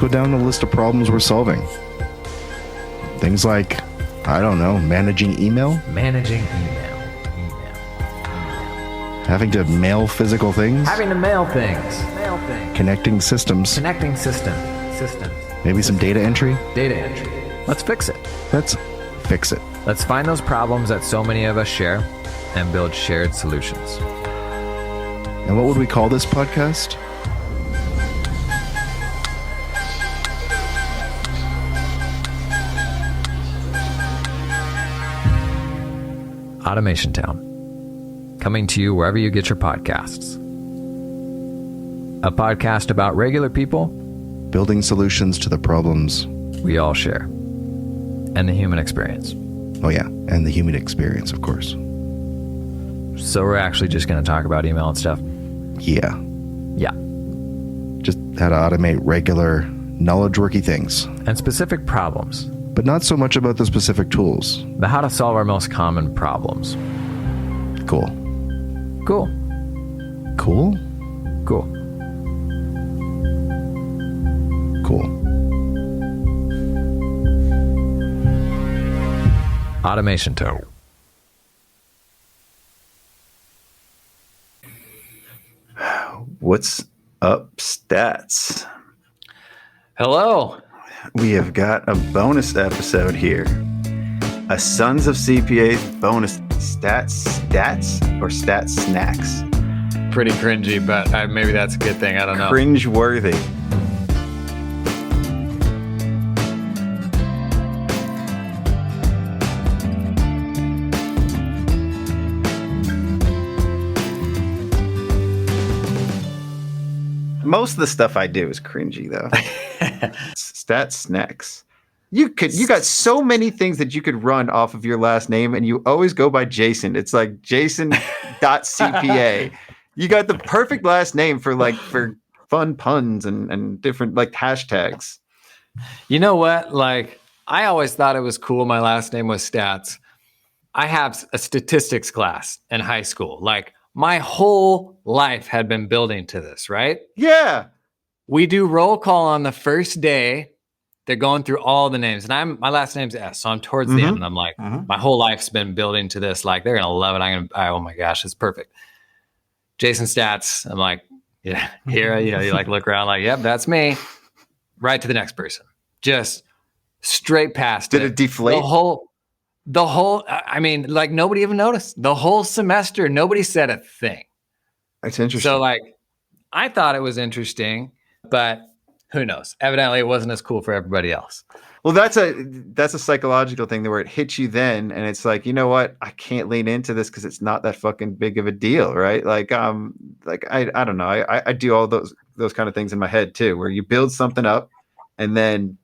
put down a list of problems we're solving. Things like, I don't know, managing email, having to mail physical things, connecting systems, maybe some data entry. Let's fix it. Let's fix it. Let's find those problems that so many of us share and build shared solutions. And what would we call this podcast? Automation Town. Coming to you wherever you get your podcasts. A podcast about regular people Building solutions to the problems we all share. And the human experience. Oh yeah, and the human experience, of course. So we're actually just going to talk about email and stuff? Yeah. Yeah. Just how to automate regular, knowledge-worky things. And specific problems. But not so much about the specific tools. But how to solve our most common problems. Cool. Cool. Cool? Cool. Cool. Automation Town. What's up, stats? Hello. We have got a bonus episode here. A Sons of CPA bonus stats or stats snacks. Pretty cringy, but maybe that's a good thing. I don't know. Cringe-worthy. Most of the stuff I do is cringy, though. Stats snacks. You got so many things that you could run off of your last name, and you always go by Jason. It's like Jason.CPA. You got the perfect last name for fun puns and different like hashtags. You know what? Like, I always thought it was cool. My last name was Stats. I have a statistics class in high school. Like, my whole life had been building to this, right? Yeah. We do roll call on the first day. They're going through all the names. And my last name's S, so I'm towards the end. And I'm like, my whole life's been building to this. Like, they're going to love it. Oh my gosh, it's perfect. Jason Stats. I'm like, yeah, here, you like look around like, yep, that's me. Right to the next person. Just straight past it. Did it deflate? The whole, I mean, like nobody even noticed. The whole semester, nobody said a thing. That's interesting. So like, I thought it was interesting, but who knows? Evidently, it wasn't as cool for everybody else. Well, that's a psychological thing where it hits you then, and it's like, you know what? I can't lean into this because it's not that fucking big of a deal, right? Like I don't know. I do all those kind of things in my head too, where you build something up, and then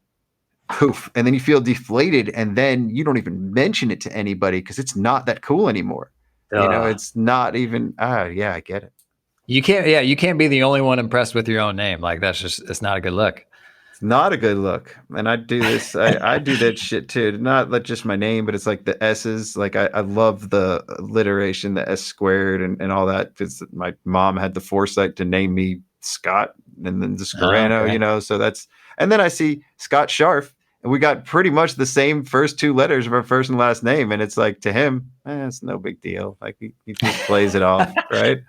poof, and then you feel deflated, and then you don't even mention it to anybody because it's not that cool anymore. You know, it's not even. Yeah, I get it. You can't be the only one impressed with your own name. Like it's not a good look. It's not a good look. And I do this, I do that shit too. Not like just my name, but it's like the S's. Like I love the alliteration, the S squared and all that. Because my mom had the foresight to name me Scott and then the Scarano, you know, so that's, and then I see Scott Scharf, and we got pretty much the same first two letters of our first and last name. And it's like, to him, it's no big deal. Like he just plays it off, right?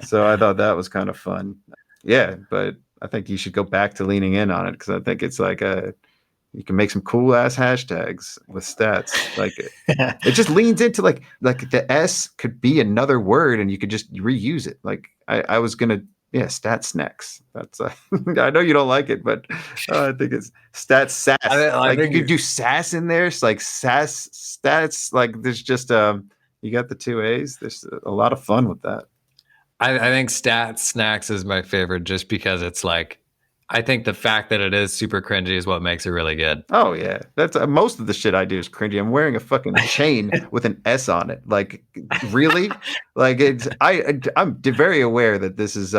So I thought that was kind of fun. Yeah, but I think you should go back to leaning in on it because I think it's like you can make some cool ass hashtags with stats. Like it just leans into like the S could be another word and you could just reuse it. Like I was gonna stat snacks. That's I know you don't like it, but I think it's stats sass. Like you could do sass in there. It's like sass stats. Like there's just you got the two A's. There's a lot of fun with that. I think stats snacks is my favorite just because it's like, I think the fact that it is super cringy is what makes it really good. Oh yeah. That's most of the shit I do is cringy. I'm wearing a fucking chain with an S on it. Like really? Like I'm very aware that this is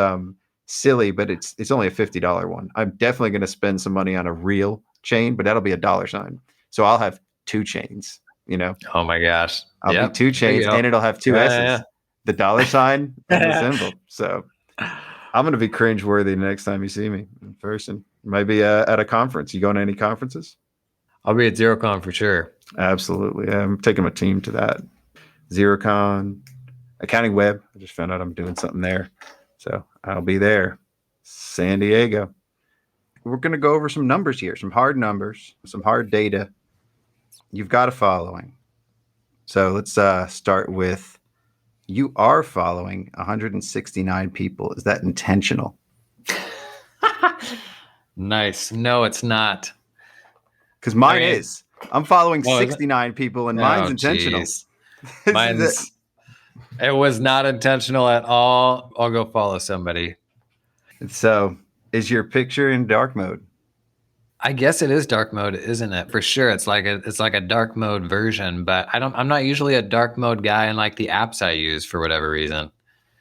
silly, but it's only a $50 one. I'm definitely going to spend some money on a real chain, but that'll be $. So I'll have two chains, you know? Oh my gosh. I'll be two chains and it'll have two S's. Yeah. The $sign and the symbol. So I'm going to be cringe worthy next time you see me in person. Maybe at a conference. You going to any conferences? I'll be at ZeroCon for sure. Absolutely. I'm taking my team to that. ZeroCon, Accounting Web. I just found out I'm doing something there. So I'll be there. San Diego. We're going to go over some numbers here, some hard numbers, some hard data. You've got a following. So let's start with, you are following 169 people. Is that intentional? Nice. No, it's not. Because mine is. I'm following 69 people, and mine's intentional. Mine's. It was not intentional at all. I'll go follow somebody. So, is your picture in dark mode? I guess it is dark mode, isn't it? For sure. It's like a dark mode version, but I'm not usually a dark mode guy in like the apps I use for whatever reason.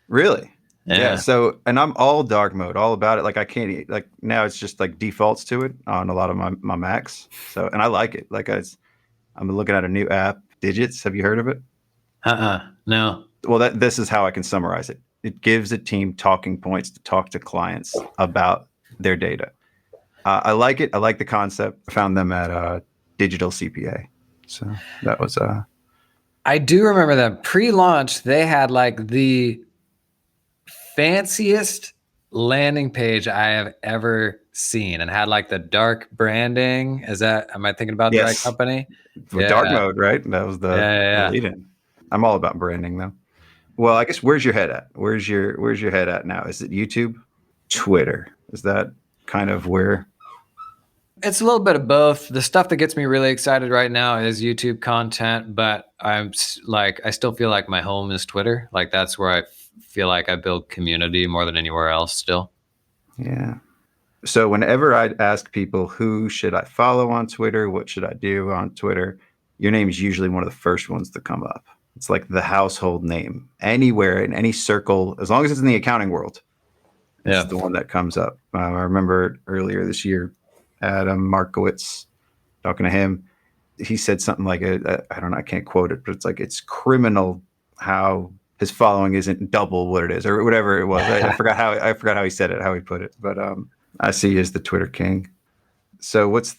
Really? Yeah. So, and I'm all dark mode, all about it. Like I can't, like now it's just like defaults to it on a lot of my Macs. So, and I like it. Like I'm looking at a new app, Digits. Have you heard of it? No. Well, this is how I can summarize it. It gives a team talking points to talk to clients about their data. I like it. I like the concept. I found them at Jason.CPA. So that was I do remember that pre-launch, they had like the fanciest landing page I have ever seen, and had like the dark branding. Am I thinking about the right company? With dark mode, right? That was the lead in. I'm all about branding though. Well, I guess where's your head at? Where's your head at now? Is it YouTube? Twitter? Is that kind of where? It's a little bit of both. The stuff that gets me really excited right now is YouTube content, but I still feel like my home is Twitter. Like that's where I feel like I build community more than anywhere else still. Yeah. So whenever I'd ask people, who should I follow on Twitter? What should I do on Twitter? Your name is usually one of the first ones to come up. It's like the household name anywhere in any circle, as long as it's in the accounting world. It's the one that comes up. I remember earlier this year, Adam Markowitz, talking to him, he said something like, I don't know, I can't quote it, but it's like, it's criminal how his following isn't double what it is, or whatever it was. I forgot how he said it, how he put it, but I see you as the Twitter king. So what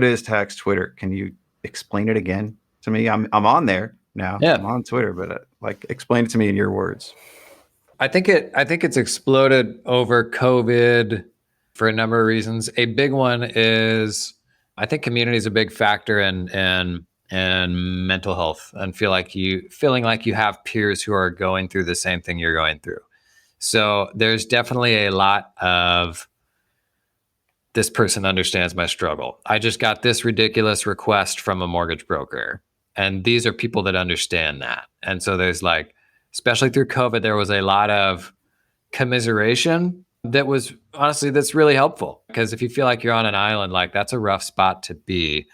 is Tax Twitter? Can you explain it again to me? I'm on there now. Yeah. I'm on Twitter, but explain it to me in your words. I think it's exploded over COVID for a number of reasons. A big one is I think community is a big factor in mental health, and feeling like you have peers who are going through the same thing you're going through. So there's definitely a lot of, this person understands my struggle. I just got this ridiculous request from a mortgage broker, and these are people that understand that. And so there's especially through COVID, there was a lot of commiseration that's really helpful, because if you feel like you're on an island, that's a rough spot to be.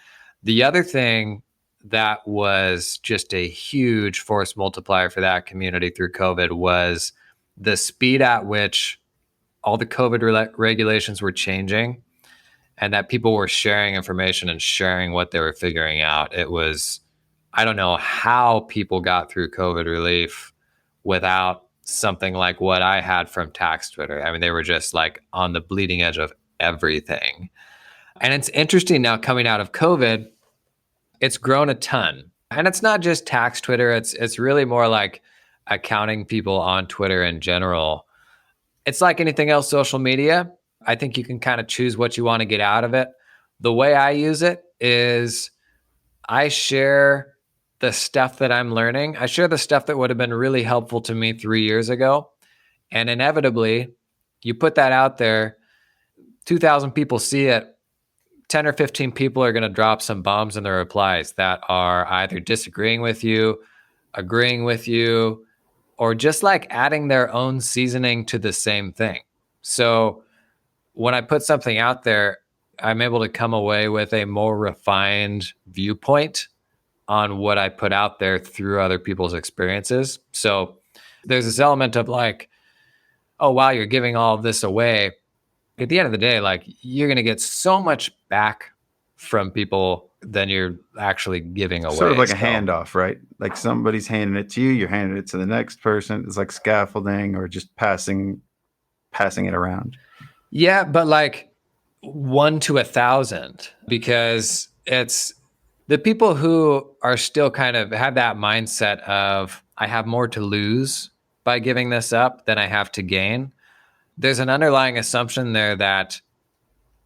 The other thing that was just a huge force multiplier for that community through COVID was the speed at which all the COVID regulations were changing, and that people were sharing information and sharing what they were figuring out. It was, I don't know how people got through COVID relief without something like what I had from Tax Twitter. I mean, they were just on the bleeding edge of everything. And it's interesting now, coming out of COVID, it's grown a ton. And it's not just Tax Twitter. It's really more like accounting people on Twitter in general. It's like anything else, social media. I think you can kind of choose what you want to get out of it. The way I use it is I share the stuff that I'm learning. I share the stuff that would have been really helpful to me 3 years ago. And inevitably, you put that out there, 2,000 people see it, 10 or 15 people are going to drop some bombs in their replies that are either disagreeing with you, agreeing with you, or just adding their own seasoning to the same thing. So when I put something out there, I'm able to come away with a more refined viewpoint on what I put out there through other people's experiences. So there's this element of oh, wow, you're giving all of this away. At the end of the day, you're going to get so much back from people than you're actually giving away. Sort of like a handoff, right? Like somebody's handing it to you, you're handing it to the next person. It's like scaffolding or just passing it around. Yeah, but like 1 to 1,000, because it's the people who are still kind of have that mindset of, I have more to lose by giving this up than I have to gain. There's an underlying assumption there that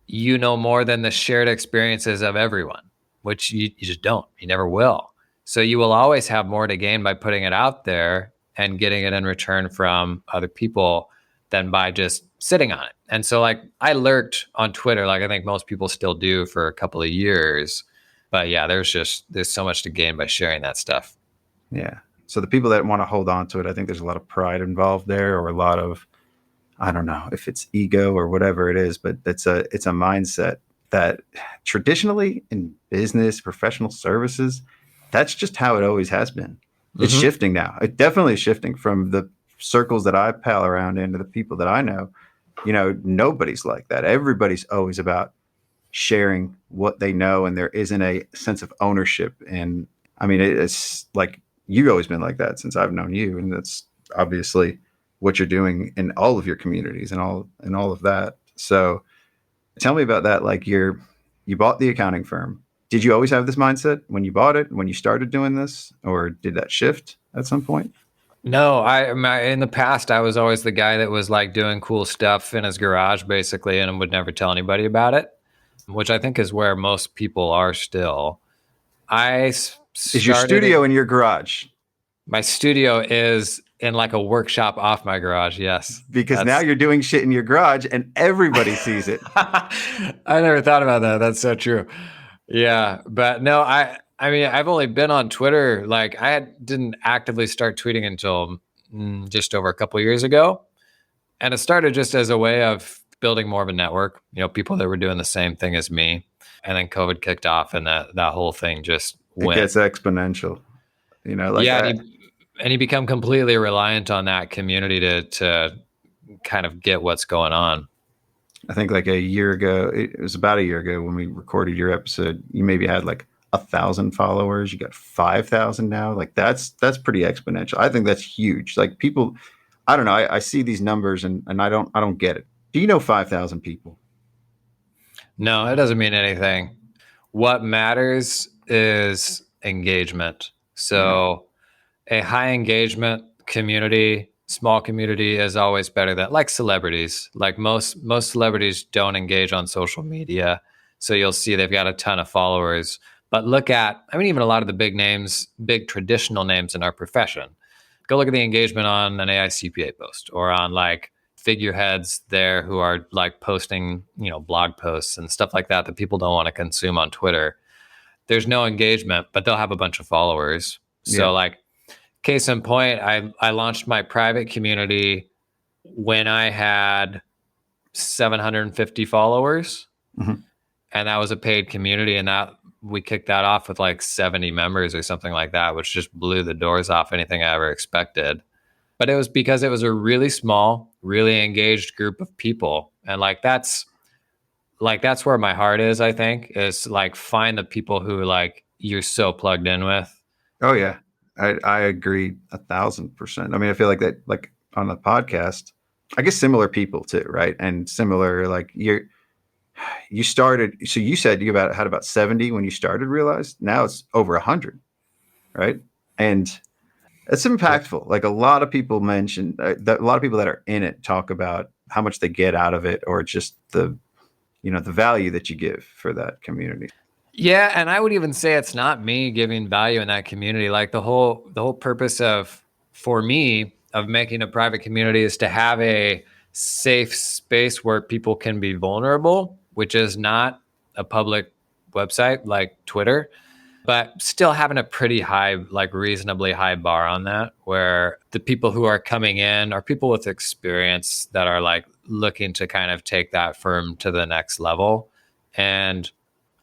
you know more than the shared experiences of everyone, which you just don't. You never will. So you will always have more to gain by putting it out there and getting it in return from other people than by just sitting on it. And so, like, I lurked on Twitter, like I think most people still do, for a couple of years. But yeah, there's so much to gain by sharing that stuff. Yeah. So the people that want to hold on to it, I think there's a lot of pride involved there, or a lot of, I don't know if it's ego or whatever it is, but it's a mindset that traditionally in business, professional services, that's just how it always has been. It's shifting now. It definitely is shifting from the circles that I pal around in to the people that I know. You know, nobody's like that. Everybody's always about sharing what they know, and there isn't a sense of ownership. And I mean, it's like, you've always been like that since I've known you, and that's obviously what you're doing in all of your communities and all of that. So tell me about that. Like, you bought the accounting firm. Did you always have this mindset when you bought it, when you started doing this, or did that shift at some point? No, in the past, I was always the guy that was like doing cool stuff in his garage, basically, and would never tell anybody about it, which I think is where most people are still. Is your studio in your garage? My studio is in like a workshop off my garage. Yes. Because now you're doing shit in your garage and everybody sees it. I never thought about that. That's so true. Yeah. But no, I mean, I've only been on Twitter. Like, didn't actively start tweeting until just over a couple of years ago. And it started just as a way of building more of a network, people that were doing the same thing as me. And then COVID kicked off, and that whole thing just went. It gets exponential, like, yeah. And you become completely reliant on that community to kind of get what's going on. I think like a year ago, it was about a year ago when we recorded your episode, you maybe had like 1,000 followers. You got 5,000 now. Like, that's pretty exponential. I think that's huge. Like, people, I don't know. I see these numbers and I don't get it. Do you know 5,000 people? No, it doesn't mean anything. What matters is engagement. So a high engagement community, small community, is always better than, like, celebrities. Like, most celebrities don't engage on social media. So you'll see they've got a ton of followers. But look at, even a lot of the big names, big traditional names in our profession. Go look at the engagement on an AI.CPA post, or on like figureheads there who are like posting, blog posts and stuff like that people don't want to consume on Twitter. There's no engagement, but they'll have a bunch of followers. So like, case in point, I launched my private community when I had 750 followers. And that was a paid community, and that we kicked that off with like 70 members or something like that, which just blew the doors off anything I ever expected. But it was because it was a really small, really engaged group of people. And that's where my heart is, I think, is like, find the people who like you're so plugged in with. Oh yeah. I agree 1,000%. I mean, I feel like that, like on the podcast, I guess similar people too, right? And similar, like, you started, so you said you had about 70 when you started, realized now it's over 100, right? And it's impactful. Like, a lot of people mention that a lot of people that are in it talk about how much they get out of it, or just the value that you give for that community. Yeah, and I would even say it's not me giving value in that community. Like, the whole purpose for me of making a private community is to have a safe space where people can be vulnerable, which is not a public website like Twitter, but still having a pretty high, like reasonably high bar on that, where the people who are coming in are people with experience that are like looking to kind of take that firm to the next level. And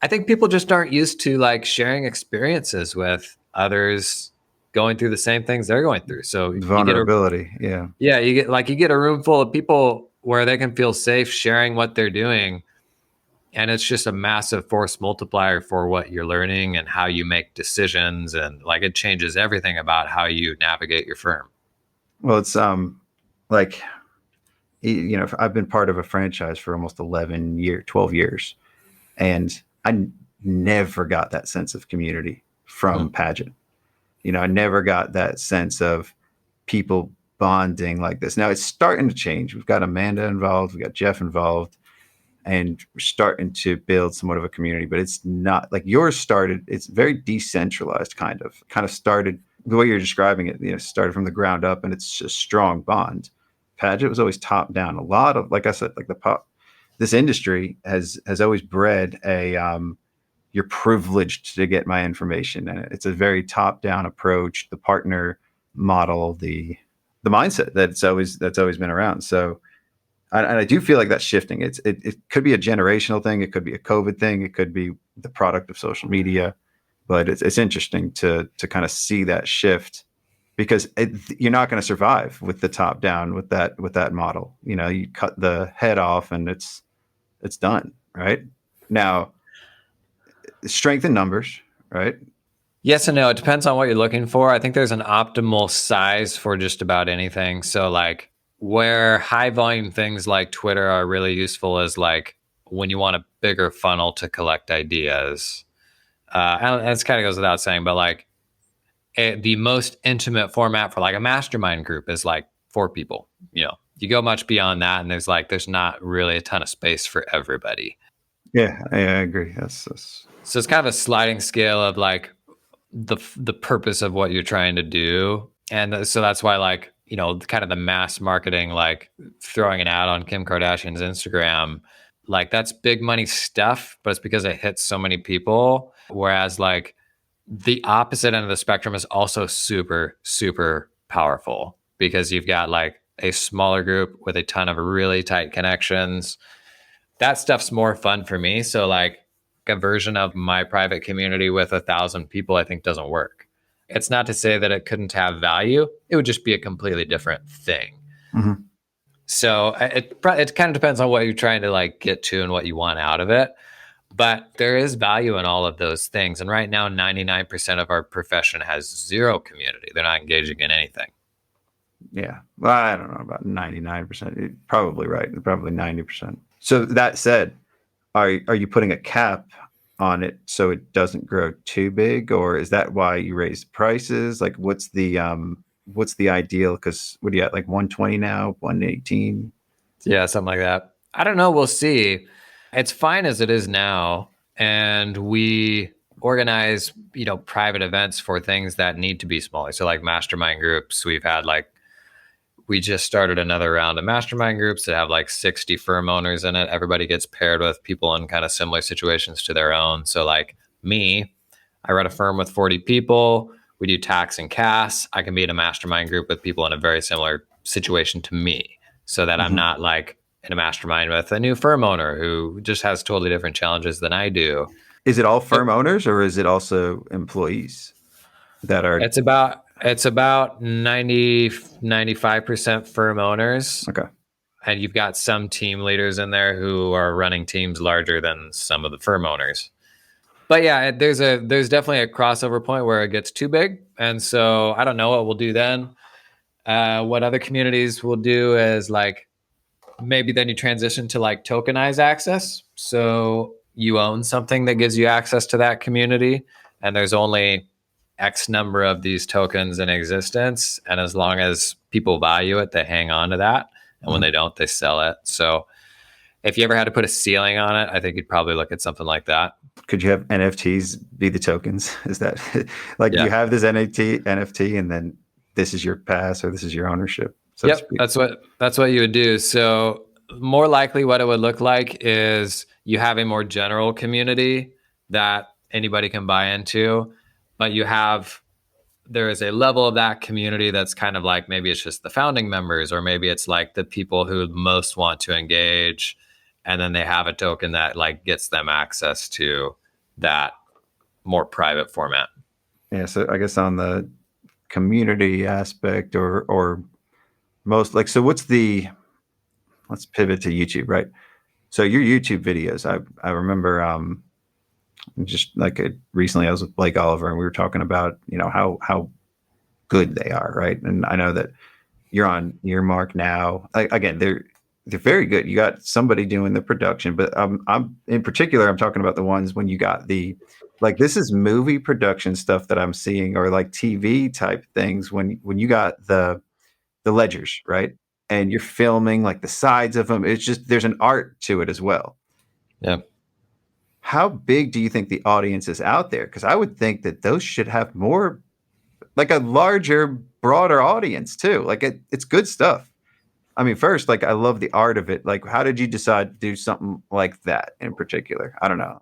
I think people just aren't used to like sharing experiences with others going through the same things they're going through. So vulnerability. You get a room full of people where they can feel safe sharing what they're doing. And it's just a massive force multiplier for what you're learning and how you make decisions. And like, it changes everything about how you navigate your firm. Well, it's like, I've been part of a franchise for almost 12 years, and never got that sense of community from Pageant. I never got that sense of people bonding like this. Now it's starting to change. We've got Amanda involved, we've got Jeff involved, and we're starting to build somewhat of a community, but it's not like yours started. It's very decentralized, kind of started the way you're describing it, started from the ground up, and it's a strong bond. Pageant was always top down. A lot of, like I said, like this industry has always bred you're privileged to get my information. And it's a very top down approach, the partner model, the mindset that's always been around. So, and I do feel like that's shifting. It could be a generational thing. It could be a COVID thing. It could be the product of social media, but it's interesting to kind of see that shift, because you're not going to survive with the top down with that model. You cut the head off and it's done. Right now, strength in numbers, right? Yes and no. It depends on what you're looking for. I think there's an optimal size for just about anything. So like where high volume things like Twitter are really useful is like when you want a bigger funnel to collect ideas. And this kind of goes without saying, but like the most intimate format for like a mastermind group is like 4 people. You go much beyond that, and there's not really a ton of space for everybody. Yeah, I agree. So it's kind of a sliding scale of like the purpose of what you're trying to do. And so that's why like, kind of the mass marketing, like throwing an ad on Kim Kardashian's Instagram, like that's big money stuff, but it's because it hits so many people. Whereas like the opposite end of the spectrum is also super, super powerful, because you've got like a smaller group with a ton of really tight connections. That stuff's more fun for me. So like a version of my private community with 1,000 people, I think doesn't work. It's not to say that it couldn't have value. It would just be a completely different thing. Mm-hmm. So it kind of depends on what you're trying to like get to and what you want out of it. But there is value in all of those things. And right now, 99% of our profession has zero community. They're not engaging in anything. Yeah. Well, I don't know about 99%. You're probably right. Probably 90%. So that said, are you putting a cap on it so it doesn't grow too big, or is that why you raised prices? Like, what's the ideal? Because what do you at, like 120 now, 118? Yeah, something like that. I don't know. We'll see. It's fine as it is now, and we organize private events for things that need to be smaller. So like mastermind groups, we just started another round of mastermind groups that have like 60 firm owners in it. Everybody gets paired with people in kind of similar situations to their own. So like me, I run a firm with 40 people. We do tax and CAS. I can be in a mastermind group with people in a very similar situation to me, so that I'm not like in a mastermind with a new firm owner who just has totally different challenges than I do. Is it all firm owners, or is it also employees that are? It's about 95% firm owners. Okay. And you've got some team leaders in there who are running teams larger than some of the firm owners. But yeah, there's definitely a crossover point where it gets too big. And so I don't know what we'll do then. What other communities will do is like, maybe then you transition to like tokenized access. So you own something that gives you access to that community, and there's only X number of these tokens in existence. And as long as people value it, they hang on to that. And when they don't, they sell it. So if you ever had to put a ceiling on it, I think you'd probably look at something like that. Could you have NFTs be the tokens? Is that like you have this NFT and then this is your pass or this is your ownership? So yep, that's what you would do. So more likely what it would look like is you have a more general community that anybody can buy into, but there is a level of that community that's kind of like, maybe it's just the founding members, or maybe it's like the people who most want to engage. And then they have a token that like gets them access to that more private format. Yeah. So I guess on the community aspect or most like, so let's pivot to YouTube, right? So your YouTube videos, I remember, just like recently I was with Blake Oliver and we were talking about, how good they are. Right. And I know that you're on Earmark now. Again, they're very good. You got somebody doing the production, but I'm in particular, I'm talking about the ones when you got like this is movie production stuff that I'm seeing, or like TV type things when you got the ledgers, right? And you're filming like the sides of them. It's just there's an art to it as well. Yeah. How big do you think the audience is out there? Because I would think that those should have more, like a larger, broader audience too. Like it's good stuff. I mean, first, like I love the art of it. Like, how did you decide to do something like that in particular? I don't know.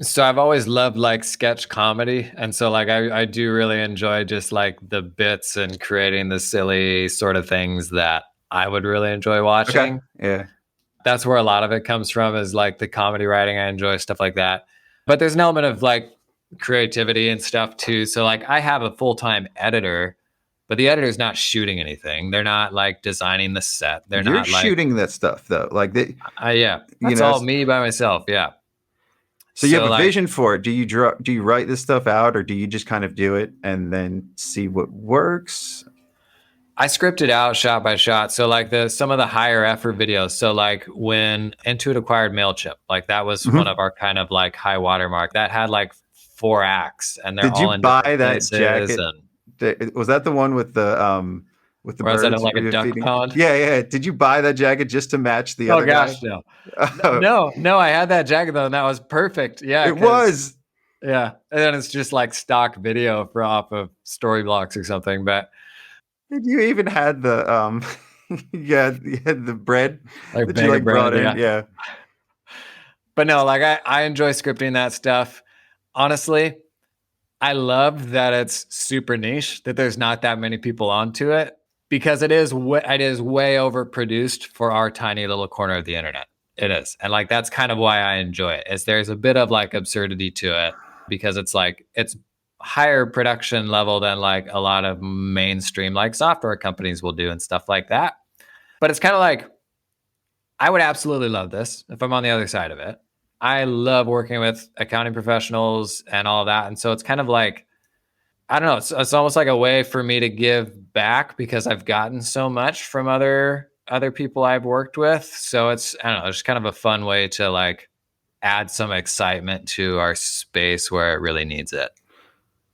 So I've always loved like sketch comedy. And so like I do really enjoy just like the bits and creating the silly sort of things that I would really enjoy watching. Okay. Yeah. That's where a lot of it comes from, is like the comedy writing. I enjoy stuff like that. But there's an element of like creativity and stuff too. So like I have a full-time editor, but the editor's not shooting anything. They're not like designing the set. They're You're not shooting that stuff though. Like yeah, that's all me by myself. Yeah. So you have a vision for it. Do you write this stuff out, or do you just kind of do it and then see what works? I script it out shot by shot. So like some of the higher effort videos. So like when Intuit acquired MailChimp, like that was one of our kind of like high watermark. That had like 4 acts, and they're all in different places. Did you buy that jacket? Was that the one with the birds? Was that like a duck pond? Yeah. Did you buy that jacket just to match the other guy? No. I had that jacket though, and that was perfect. Yeah, it was. Yeah, and then it's just like stock video off of Storyblocks or something. But you even had the you had the bread like that you like brought in. Yeah. But no, like I enjoy scripting that stuff. Honestly, I love that it's super niche, that there's not that many people onto it, because it is way overproduced for our tiny little corner of the internet. It is. And like, that's kind of why I enjoy it, is there's a bit of like absurdity to it, because it's like, it's higher production level than like a lot of mainstream like software companies will do and stuff like that. But it's kind of like, I would absolutely love this if I'm on the other side of it. I love working with accounting professionals and all that. And so it's kind of like, I don't know, it's almost like a way for me to give back, because I've gotten so much from other people I've worked with. So it's, I don't know, it's kind of a fun way to like add some excitement to our space where it really needs it.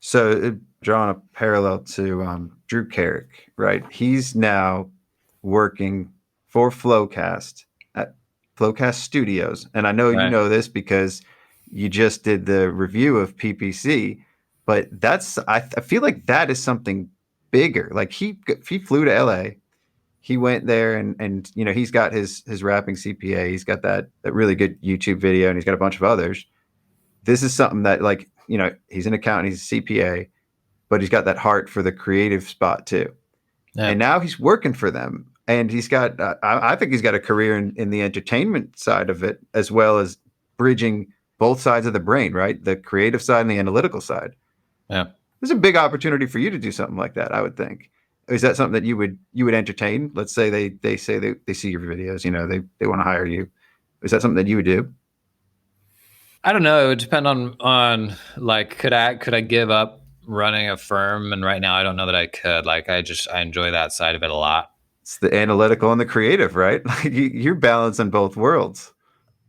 So drawing a parallel to Drew Carrick, right? He's now working for Flowcast at Flowcast Studios. And I know you know this because you just did the review of PPC, but I feel like that is something bigger. Like he flew to LA. He went there and you know, he's got his rapping CPA. He's got that really good YouTube video, and he's got a bunch of others. This is something that, like, you know, he's an accountant, he's a CPA, but he's got that heart for the creative spot too. Yeah. And now he's working for them, and he's got, I think he's got a career in the entertainment side of it, as well as bridging both sides of the brain, right? The creative side and the analytical side. Yeah. There's a big opportunity for you to do something like that, I would think. Is that something that you would entertain? Let's say they say they see your videos, you know, they want to hire you. Is that something that you would do? I don't know. It would depend on like, could I give up running a firm? And right now I don't know that I could. Like, I enjoy that side of it a lot. It's the analytical and the creative, right? Like you're balancing both worlds.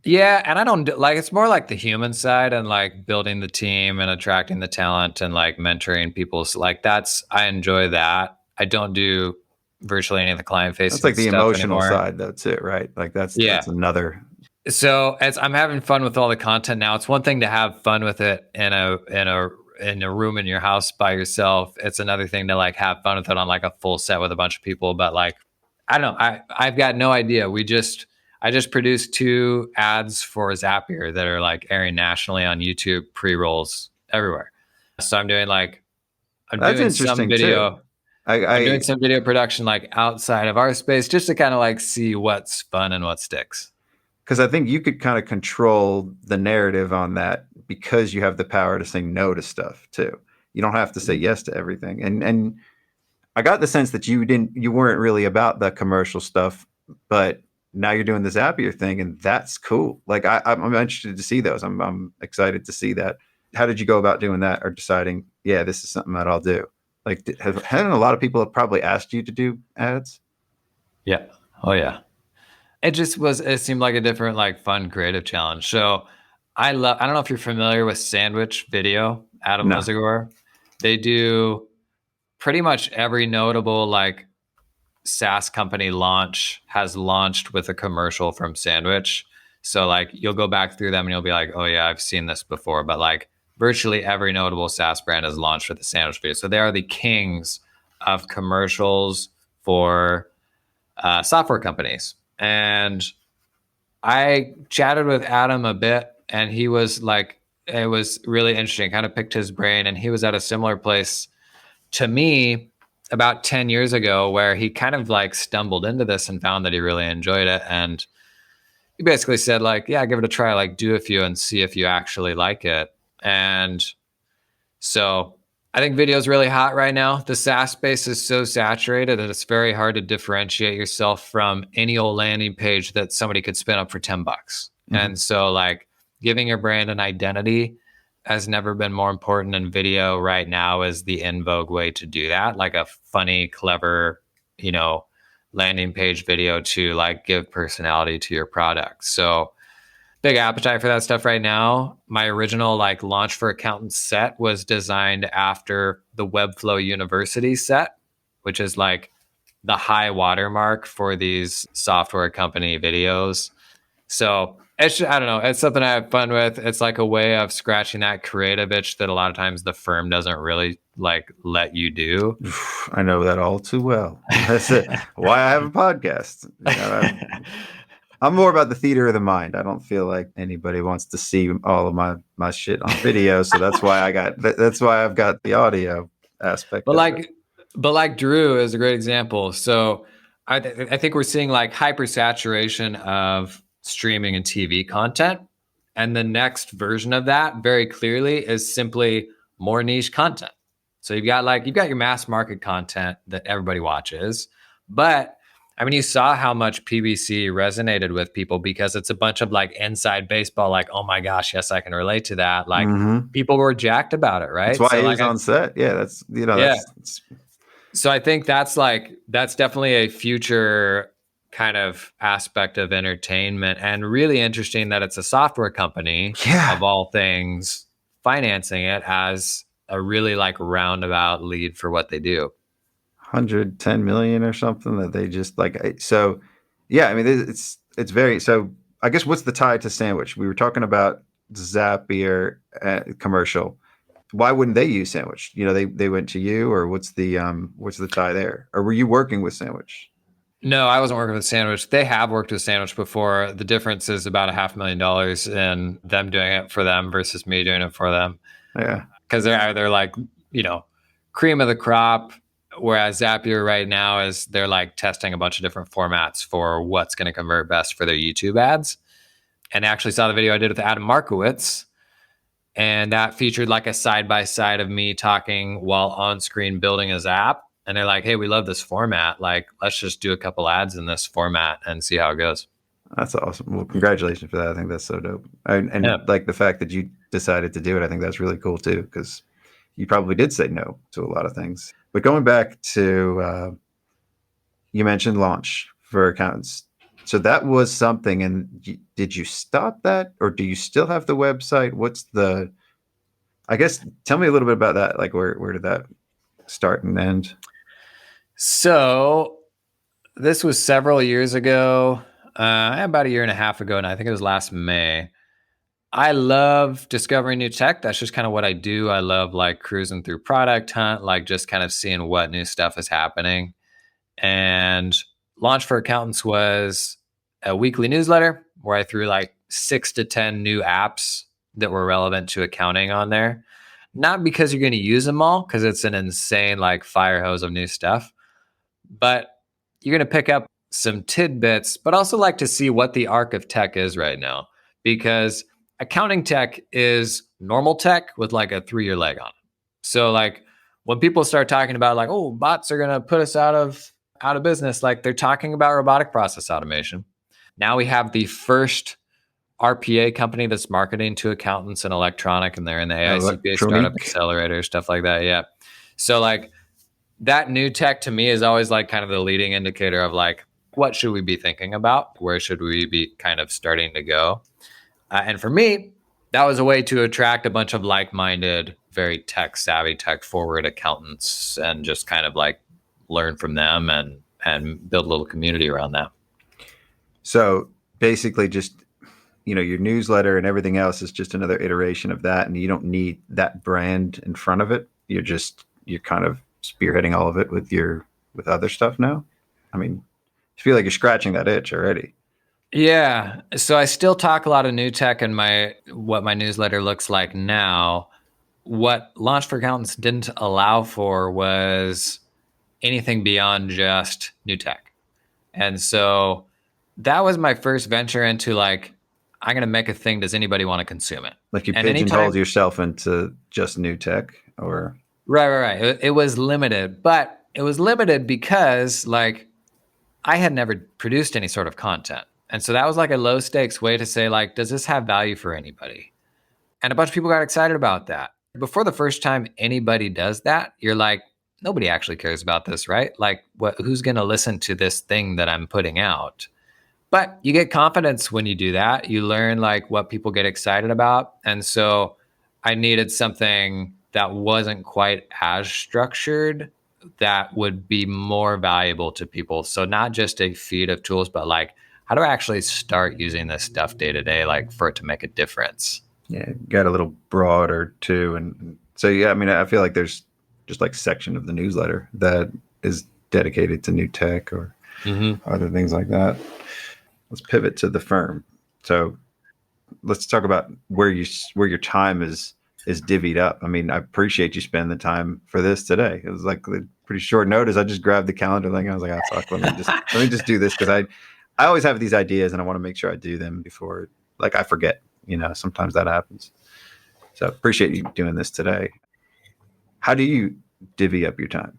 Yeah. And I don't like, it's more like the human side and like building the team and attracting the talent and like mentoring people. So like I enjoy that. I don't do virtually any of the client facing. That's like the emotional anymore. side. That's it, right? Like that's another. So as I'm having fun with all the content now, it's one thing to have fun with it in a room in your house by yourself. It's another thing to like have fun with it on like a full set with a bunch of people. But like, I don't know. I've got no idea. I just produced 2 ads for Zapier that are like airing nationally on YouTube, pre-rolls everywhere. So I'm doing some video. Too. I'm doing some video production like outside of our space, just to kind of like see what's fun and what sticks. Because I think you could kind of control the narrative on that, because you have the power to say no to stuff too. You don't have to say yes to everything. And I got the sense that you weren't really about the commercial stuff, but now you're doing the Zapier thing, and that's cool. Like I'm interested to see those. I'm excited to see that. How did you go about doing that, or deciding, yeah, this is something that I'll do? Like, haven't a lot of people have probably asked you to do ads? Yeah. Oh yeah. it seemed like a different, like fun, creative challenge. So I don't know if you're familiar with Sandwich Video, Adam No. Lizagor. They do pretty much every notable like SaaS company has launched with a commercial from Sandwich. So like you'll go back through them and you'll be like, oh yeah, I've seen this before. But like virtually every notable SaaS brand has launched with a Sandwich video. So they are the kings of commercials for software companies. And I chatted with Adam a bit, and he was like, it was really interesting. Kind of picked his brain, and he was at a similar place to me about 10 years ago, where he kind of like stumbled into this and found that he really enjoyed it. And he basically said like, yeah, give it a try, like do a few and see if you actually like it. And so I think video is really hot right now. The SaaS space is so saturated that it's very hard to differentiate yourself from any old landing page that somebody could spin up for $10. And so like giving your brand an identity has never been more important, and video right now is the in vogue way to do that. Like a funny, clever, landing page video to like give personality to your product. So big appetite for that stuff right now. My original like launch for accountants set was designed after the Webflow University set, which is like the high watermark for these software company videos. So I don't know. It's something I have fun with. It's like a way of scratching that creative itch that a lot of times the firm doesn't really like let you do. I know that all too well. That's it. Why I have a podcast. I'm more about the theater of the mind. I don't feel like anybody wants to see all of my shit on video. So that's why I've got the audio aspect. But like Drew is a great example. So I think we're seeing like hypersaturation of streaming and TV content. And the next version of that very clearly is simply more niche content. So you've got your mass market content that everybody watches, but I mean, you saw how much PBC resonated with people because it's a bunch of like inside baseball, like, oh my gosh, yes, I can relate to that. Like people were jacked about it, right? That's why he was on set. Yeah, that's. So I think that's definitely a future kind of aspect of entertainment, and really interesting that it's a software company of all things financing it as a really like roundabout lead for what they do. 110 million or something that they just like. So yeah, I mean, it's very, so I guess what's the tie to Sandwich? We were talking about Zapier commercial. Why wouldn't they use Sandwich? They went to you, or what's the tie there? Or were you working with Sandwich? No, I wasn't working with Sandwich. They have worked with Sandwich before. The difference is about $500,000 in them doing it for them versus me doing it for them. Yeah. Because they're either like, cream of the crop, whereas Zapier right now is they're like testing a bunch of different formats for what's going to convert best for their YouTube ads. And I actually saw the video I did with Adam Markowitz, and that featured like a side-by-side of me talking while on screen building his app. And they're like, hey, we love this format. Like, let's just do a couple ads in this format and see how it goes. That's awesome. Well, congratulations for that. I think that's so dope. And like the fact that you decided to do it, I think that's really cool too, because you probably did say no to a lot of things. But going back to, you mentioned launch for accountants. So that was something. And did you stop that, or do you still have the website? I guess, tell me a little bit about that. Like where did that start and end? So this was several years ago, about a year and a half ago. And I think it was last May. I love discovering new tech. That's just kind of what I do. I love like cruising through Product Hunt, like just kind of seeing what new stuff is happening. And Launch for Accountants was a weekly newsletter where I threw like 6 to 10 new apps that were relevant to accounting on there. Not because you're going to use them all, because it's an insane like fire hose of new stuff, but you're going to pick up some tidbits, but also like to see what the arc of tech is right now, because accounting tech is normal tech with like a 3-year leg on it. So like when people start talking about like, oh, bots are going to put us out of business, like they're talking about robotic process automation. Now we have the first RPA company that's marketing to accountants and electronic, and they're in the AI-CPA startup accelerator, stuff like that. Yeah. So like that new tech to me is always like kind of the leading indicator of like what should we be thinking about? Where should we be kind of starting to go? And for me, that was a way to attract a bunch of like-minded, very tech savvy, tech forward accountants and just kind of like learn from them and build a little community around that. So basically just, your newsletter and everything else is just another iteration of that. And you don't need that brand in front of it. You're kind of spearheading all of it with other stuff now. I mean, I feel like you're scratching that itch already. Yeah. So I still talk a lot of new tech in what my newsletter looks like now. What Launch for Accountants didn't allow for was anything beyond just new tech. And so that was my first venture into like, I'm going to make a thing. Does anybody want to consume it? Like you And pigeonholed yourself into just new tech or? Right. It was limited, but it was limited because like I had never produced any sort of content. And so that was like a low stakes way to say like, does this have value for anybody? And a bunch of people got excited about that. Before the first time anybody does that, you're like, nobody actually cares about this, right? Like who's going to listen to this thing that I'm putting out? But you get confidence when you do that. You learn like what people get excited about. And so I needed something that wasn't quite as structured that would be more valuable to people. So not just a feed of tools, but like, how do I actually start using this stuff day to day, like for it to make a difference? Yeah, got a little broader too. And so, yeah, I mean, I feel like there's just like section of the newsletter that is dedicated to new tech or other things like that. Let's pivot to the firm. So let's talk about where your time is divvied up. I mean, I appreciate you spending the time for this today. It was like pretty short notice. I just grabbed the calendar thing. I was like, oh, fuck, let me just do this because I always have these ideas and I want to make sure I do them before like I forget. Sometimes that happens. So appreciate you doing this today. How do you divvy up your time?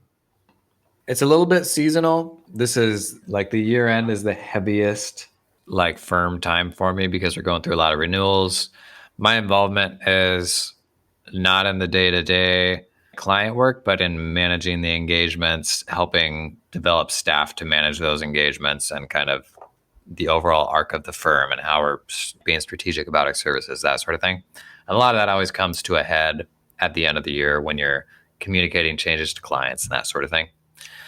It's a little bit seasonal. This is like the year end is the heaviest like firm time for me because we're going through a lot of renewals. My involvement is not in the day-to-day client work, but in managing the engagements, helping develop staff to manage those engagements and kind of the overall arc of the firm and how we're being strategic about our services, that sort of thing. And a lot of that always comes to a head at the end of the year when you're communicating changes to clients and that sort of thing.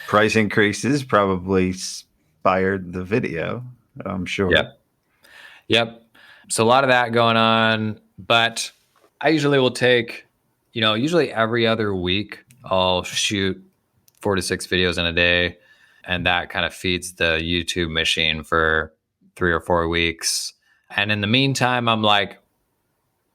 Price increases probably inspired the video, I'm sure. Yep. So a lot of that going on, but I usually will take, usually every other week, I'll shoot 4 to 6 videos in a day. And that kind of feeds the YouTube machine for 3 or 4 weeks. And in the meantime, I'm like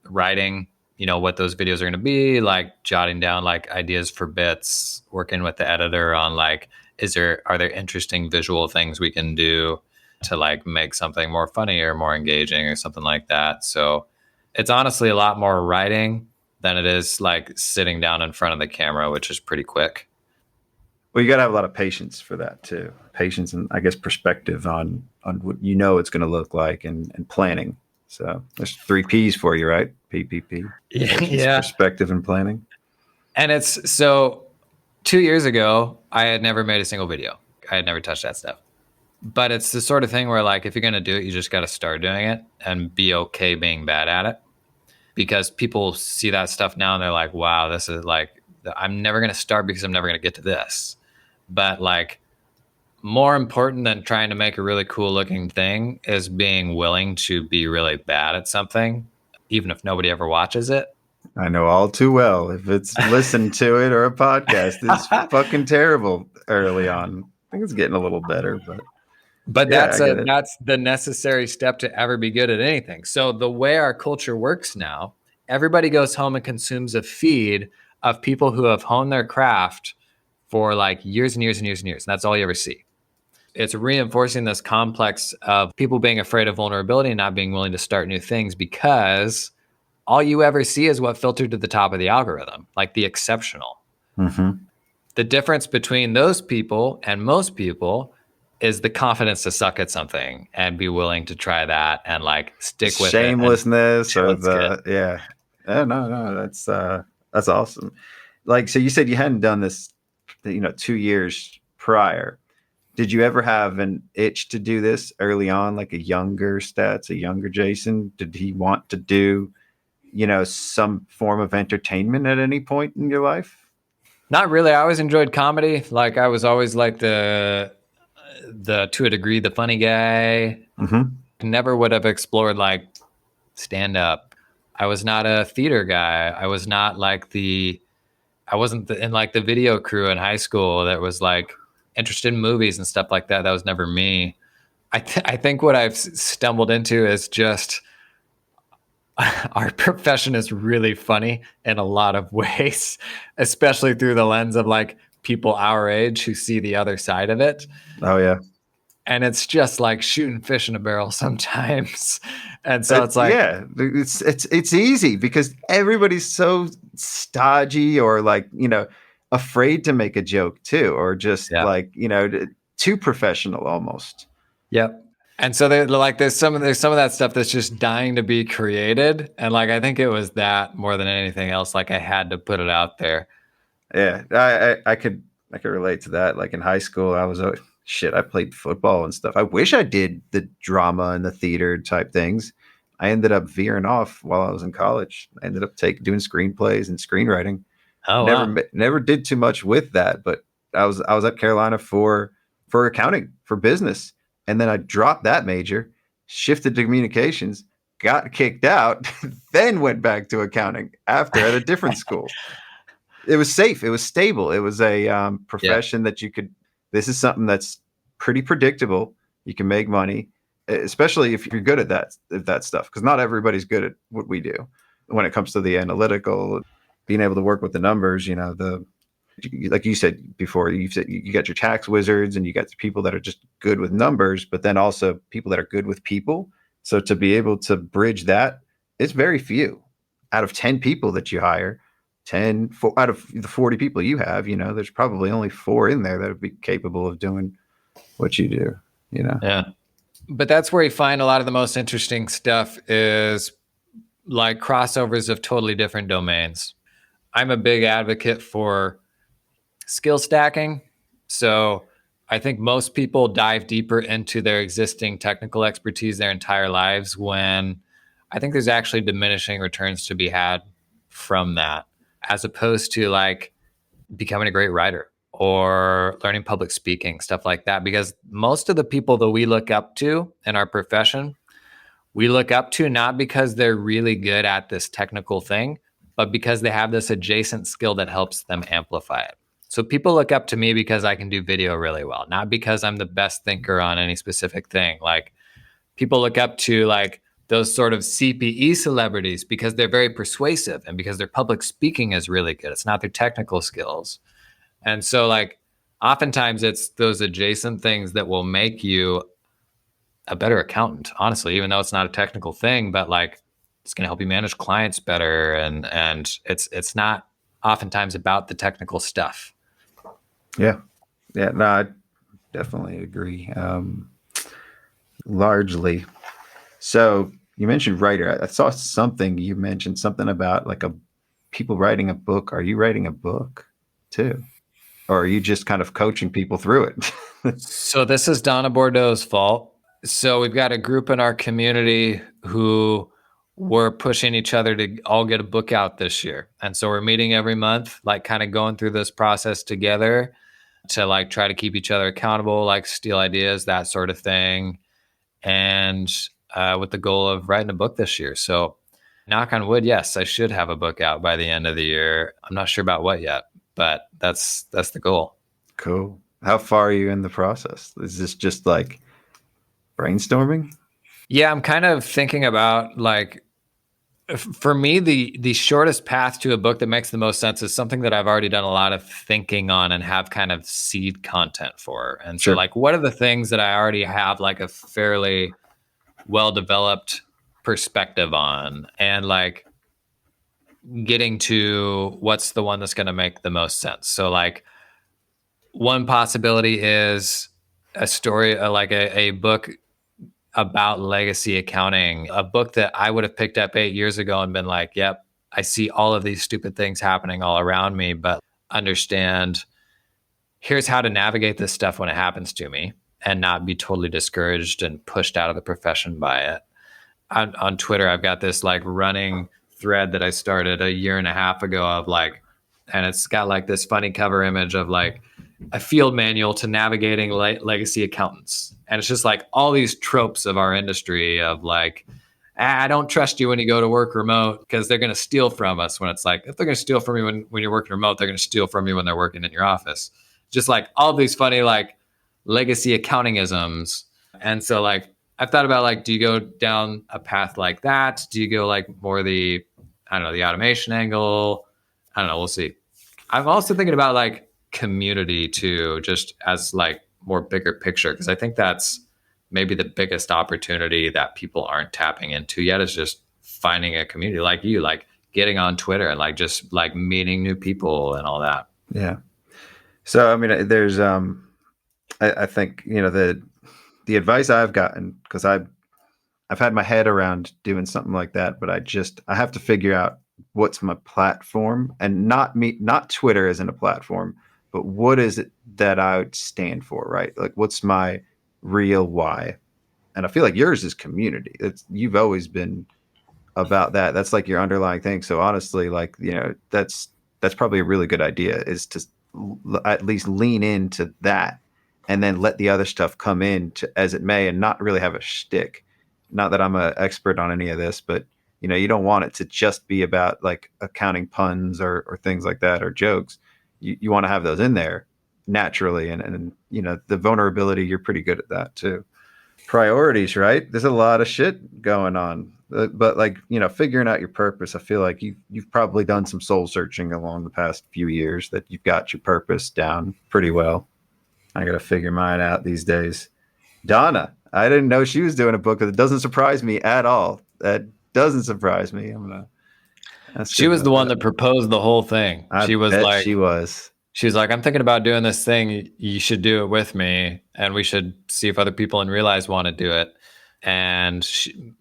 writing, what those videos are going to be, like jotting down like ideas for bits, working with the editor on like, are there interesting visual things we can do to like make something more funny or more engaging or something like that. So it's honestly a lot more writing than it is like sitting down in front of the camera, which is pretty quick. Well, you got to have a lot of patience for that too. Patience and I guess perspective on what it's going to look like and planning. So there's 3 P's for you, right? PPP. Yeah. Perspective and planning. And it's so 2 years ago, I had never made a single video. I had never touched that stuff. But it's the sort of thing where like, if you're going to do it, you just got to start doing it and be okay being bad at it. Because people see that stuff now and they're like, wow, this is like, I'm never going to start because I'm never going to get to this. But like more important than trying to make a really cool looking thing is being willing to be really bad at something, even if nobody ever watches it. I know all too well. If it's listened to it or a podcast, it's fucking terrible early on. I think it's getting a little better, but that's the necessary step to ever be good at anything. So the way our culture works now, everybody goes home and consumes a feed of people who have honed their craft for like years and years and years and years. And that's all you ever see. It's reinforcing this complex of people being afraid of vulnerability and not being willing to start new things because all you ever see is what filtered to the top of the algorithm, like the exceptional. Mm-hmm. The difference between those people and most people is the confidence to suck at something and be willing to try that and like stick with shamelessness or yeah. No, that's awesome. Like, so you said you hadn't done this, 2 years prior. Did you ever have an itch to do this early on, like a younger Jason? Did he want to do, some form of entertainment at any point in your life? Not really. I always enjoyed comedy. Like I was always like the to a degree the funny guy. Mm-hmm. Never would have explored like stand up. I was not a theater guy. I was not like I wasn't in like the video crew in high school that was like interested in movies and stuff like that. That was never me. I think what I've stumbled into is just our profession is really funny in a lot of ways, especially through the lens of like people our age who see the other side of it. Oh yeah. And it's just like shooting fish in a barrel sometimes. And so it's like, yeah, it's easy because everybody's so stodgy or like, afraid to make a joke too, or just yeah, like, too professional almost. yep. And so there's some of that stuff that's just dying to be created. And like, I think it was that more than anything else, like I had to put it out there. Yeah, I could relate to that. Like in high school, I was shit. I played football and stuff. I wish I did the drama and the theater type things. I ended up veering off while I was in college. I ended up doing screenplays and screenwriting. Oh, Never wow. never did too much with that, but I was at Carolina for accounting, for business, and then I dropped that major, shifted to communications, got kicked out, then went back to accounting after at a different school. It was safe. It was stable. It was a Yeah. profession that you could. This is something that's pretty predictable. You can make money, especially if you're good at that stuff. Because not everybody's good at what we do when it comes to the analytical, being able to work with the numbers. Like you said before, you said you got your tax wizards and you got people that are just good with numbers, but then also people that are good with people. So to be able to bridge that, it's very few out of 10 people that you hire. 4 out of the 40 people you have, there's probably only 4 in there that would be capable of doing what you do. Yeah. But that's where you find a lot of the most interesting stuff is like crossovers of totally different domains. I'm a big advocate for skill stacking. So I think most people dive deeper into their existing technical expertise their entire lives when I think there's actually diminishing returns to be had from that, as opposed to like becoming a great writer or learning public speaking, stuff like that. Because most of the people that we look up to in our profession, we look up to not because they're really good at this technical thing, but because they have this adjacent skill that helps them amplify it. So people look up to me because I can do video really well, not because I'm the best thinker on any specific thing. Like people look up to like those sort of CPE celebrities because they're very persuasive and because their public speaking is really good. It's not their technical skills. And so like oftentimes it's those adjacent things that will make you a better accountant, honestly, even though it's not a technical thing, but like it's going to help you manage clients better. And it's not oftentimes about the technical stuff. Yeah. Yeah. No, I definitely agree. Largely. So you mentioned writer. I saw something you mentioned something about like people writing a book. Are you writing a book too? Or are you just kind of coaching people through it? So this is Donna Bordeaux's fault. So we've got a group in our community who we're pushing each other to all get a book out this year. And so we're meeting every month, like kind of going through this process together to like try to keep each other accountable, like steal ideas, that sort of thing. And with the goal of writing a book this year. So knock on wood, yes, I should have a book out by the end of the year. I'm not sure about what yet, but that's the goal. Cool. How far are you in the process? Is this just like brainstorming? Yeah, I'm kind of thinking about like, for me, the shortest path to a book that makes the most sense is something that I've already done a lot of thinking on and have kind of seed content for. And so Sure. like, what are the things that I already have like a fairly well-developed perspective on, and like getting to what's the one that's going to make the most sense. So like one possibility is a story, like a book about legacy accounting, a book that I would have picked up 8 years ago and been like, yep, I see all of these stupid things happening all around me, but understand here's how to navigate this stuff when it happens to me and not be totally discouraged and pushed out of the profession by it. On Twitter, I've got this like running thread that I started a year and a half ago of like, and it's got like this funny cover image of like a field manual to navigating legacy accountants. And it's just like all these tropes of our industry of like, I don't trust you when you go to work remote because they're going to steal from us. When it's like, if they're going to steal from you when you're working remote, they're going to steal from you when they're working in your office. Just like all these funny, like legacy accounting isms. And so like, I've thought about like, do you go down a path like that? Do you go like more the automation angle? I don't know. We'll see. I'm also thinking about like community too, just as like more bigger picture. Cause I think that's maybe the biggest opportunity that people aren't tapping into yet is just finding a community like you, like getting on Twitter and like just like meeting new people and all that. Yeah. So, I mean, there's, I think, the advice I've gotten, because I've had my head around doing something like that, but I have to figure out what's my platform, and not Twitter isn't a platform, but what is it that I would stand for, right? Like, what's my real why? And I feel like yours is community. You've always been about that. That's like your underlying thing. So honestly, like, that's probably a really good idea, is to at least lean into that and then let the other stuff come in as it may, and not really have a shtick. Not that I'm an expert on any of this, but you don't want it to just be about like accounting puns or things like that, or jokes. You want to have those in there naturally. And the vulnerability, you're pretty good at that too. Priorities, right? There's a lot of shit going on, but like, figuring out your purpose. I feel like you've probably done some soul searching along the past few years, that you've got your purpose down pretty well. I got to figure mine out these days. Donna, I didn't know she was doing a book. That doesn't surprise me at all. That doesn't surprise me. She was the one that proposed the whole thing. She was like, I'm thinking about doing this thing. You should do it with me, and we should see if other people in Realize want to do it. And she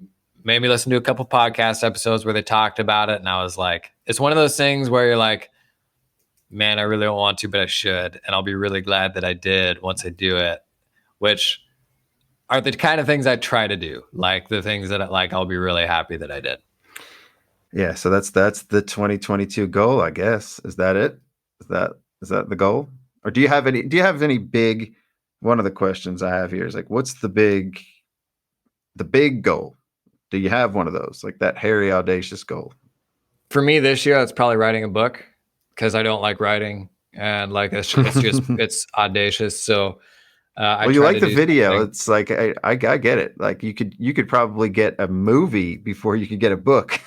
made me listen to a couple podcast episodes where they talked about it. And I was like, it's one of those things where you're like, man, I really don't want to, but I should. And I'll be really glad that I did once I do it, which are the kind of things I try to do. Like the things that I'll be really happy that I did. Yeah. So that's the 2022 goal, I guess. Is that it? Is that the goal? Or do you have any big, one of the questions I have here is like, what's the big goal? Do you have one of those, like that hairy, audacious goal? For me this year, it's probably writing a book, because I don't like writing, and like it's it's audacious. So you like the video. Something. It's like I get it. Like you could probably get a movie before you could get a book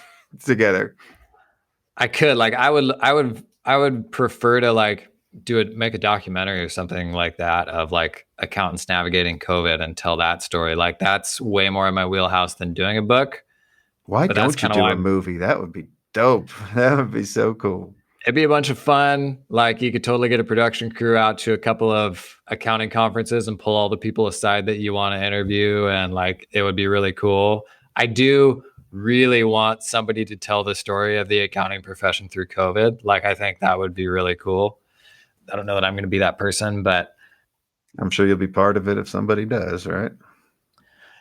together. I could, like, I would prefer to like make a documentary or something like that of like accountants navigating COVID and tell that story. Like that's way more in my wheelhouse than doing a book. Why don't you do a movie? That would be dope. That would be so cool. It'd be a bunch of fun. Like you could totally get a production crew out to a couple of accounting conferences and pull all the people aside that you want to interview. And like, it would be really cool. I do really want somebody to tell the story of the accounting profession through COVID. Like, I think that would be really cool. I don't know that I'm going to be that person, but I'm sure you'll be part of it if somebody does, right?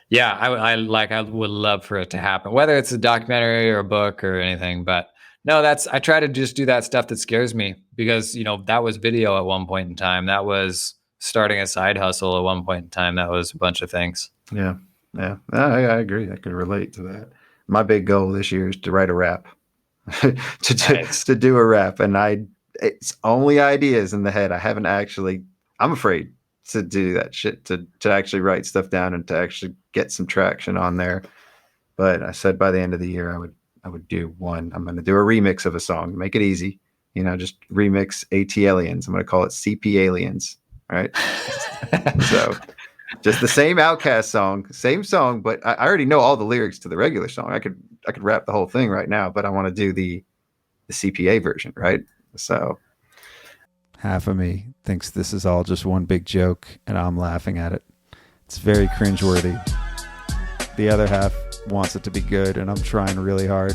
Yeah. I would love for it to happen, whether it's a documentary or a book or anything, but no, I try to just do that stuff that scares me, because, that was video at one point in time. That was starting a side hustle at one point in time. That was a bunch of things. Yeah. Yeah. I agree. I could relate to that. My big goal this year is to write a rap, to do a rap. And it's only ideas in the head. I'm afraid to do that shit, to actually write stuff down and to actually get some traction on there. But I said by the end of the year, I would do one. I'm going to do a remix of a song, make it easy, just remix AT Aliens. I'm going to call it CP Aliens. Right. So just the same Outkast same song, but I already know all the lyrics to the regular song. I could rap the whole thing right now, but I want to do the CPA version. Right. So half of me thinks this is all just one big joke and I'm laughing at it. It's very cringeworthy. The other half wants it to be good, and I'm trying really hard.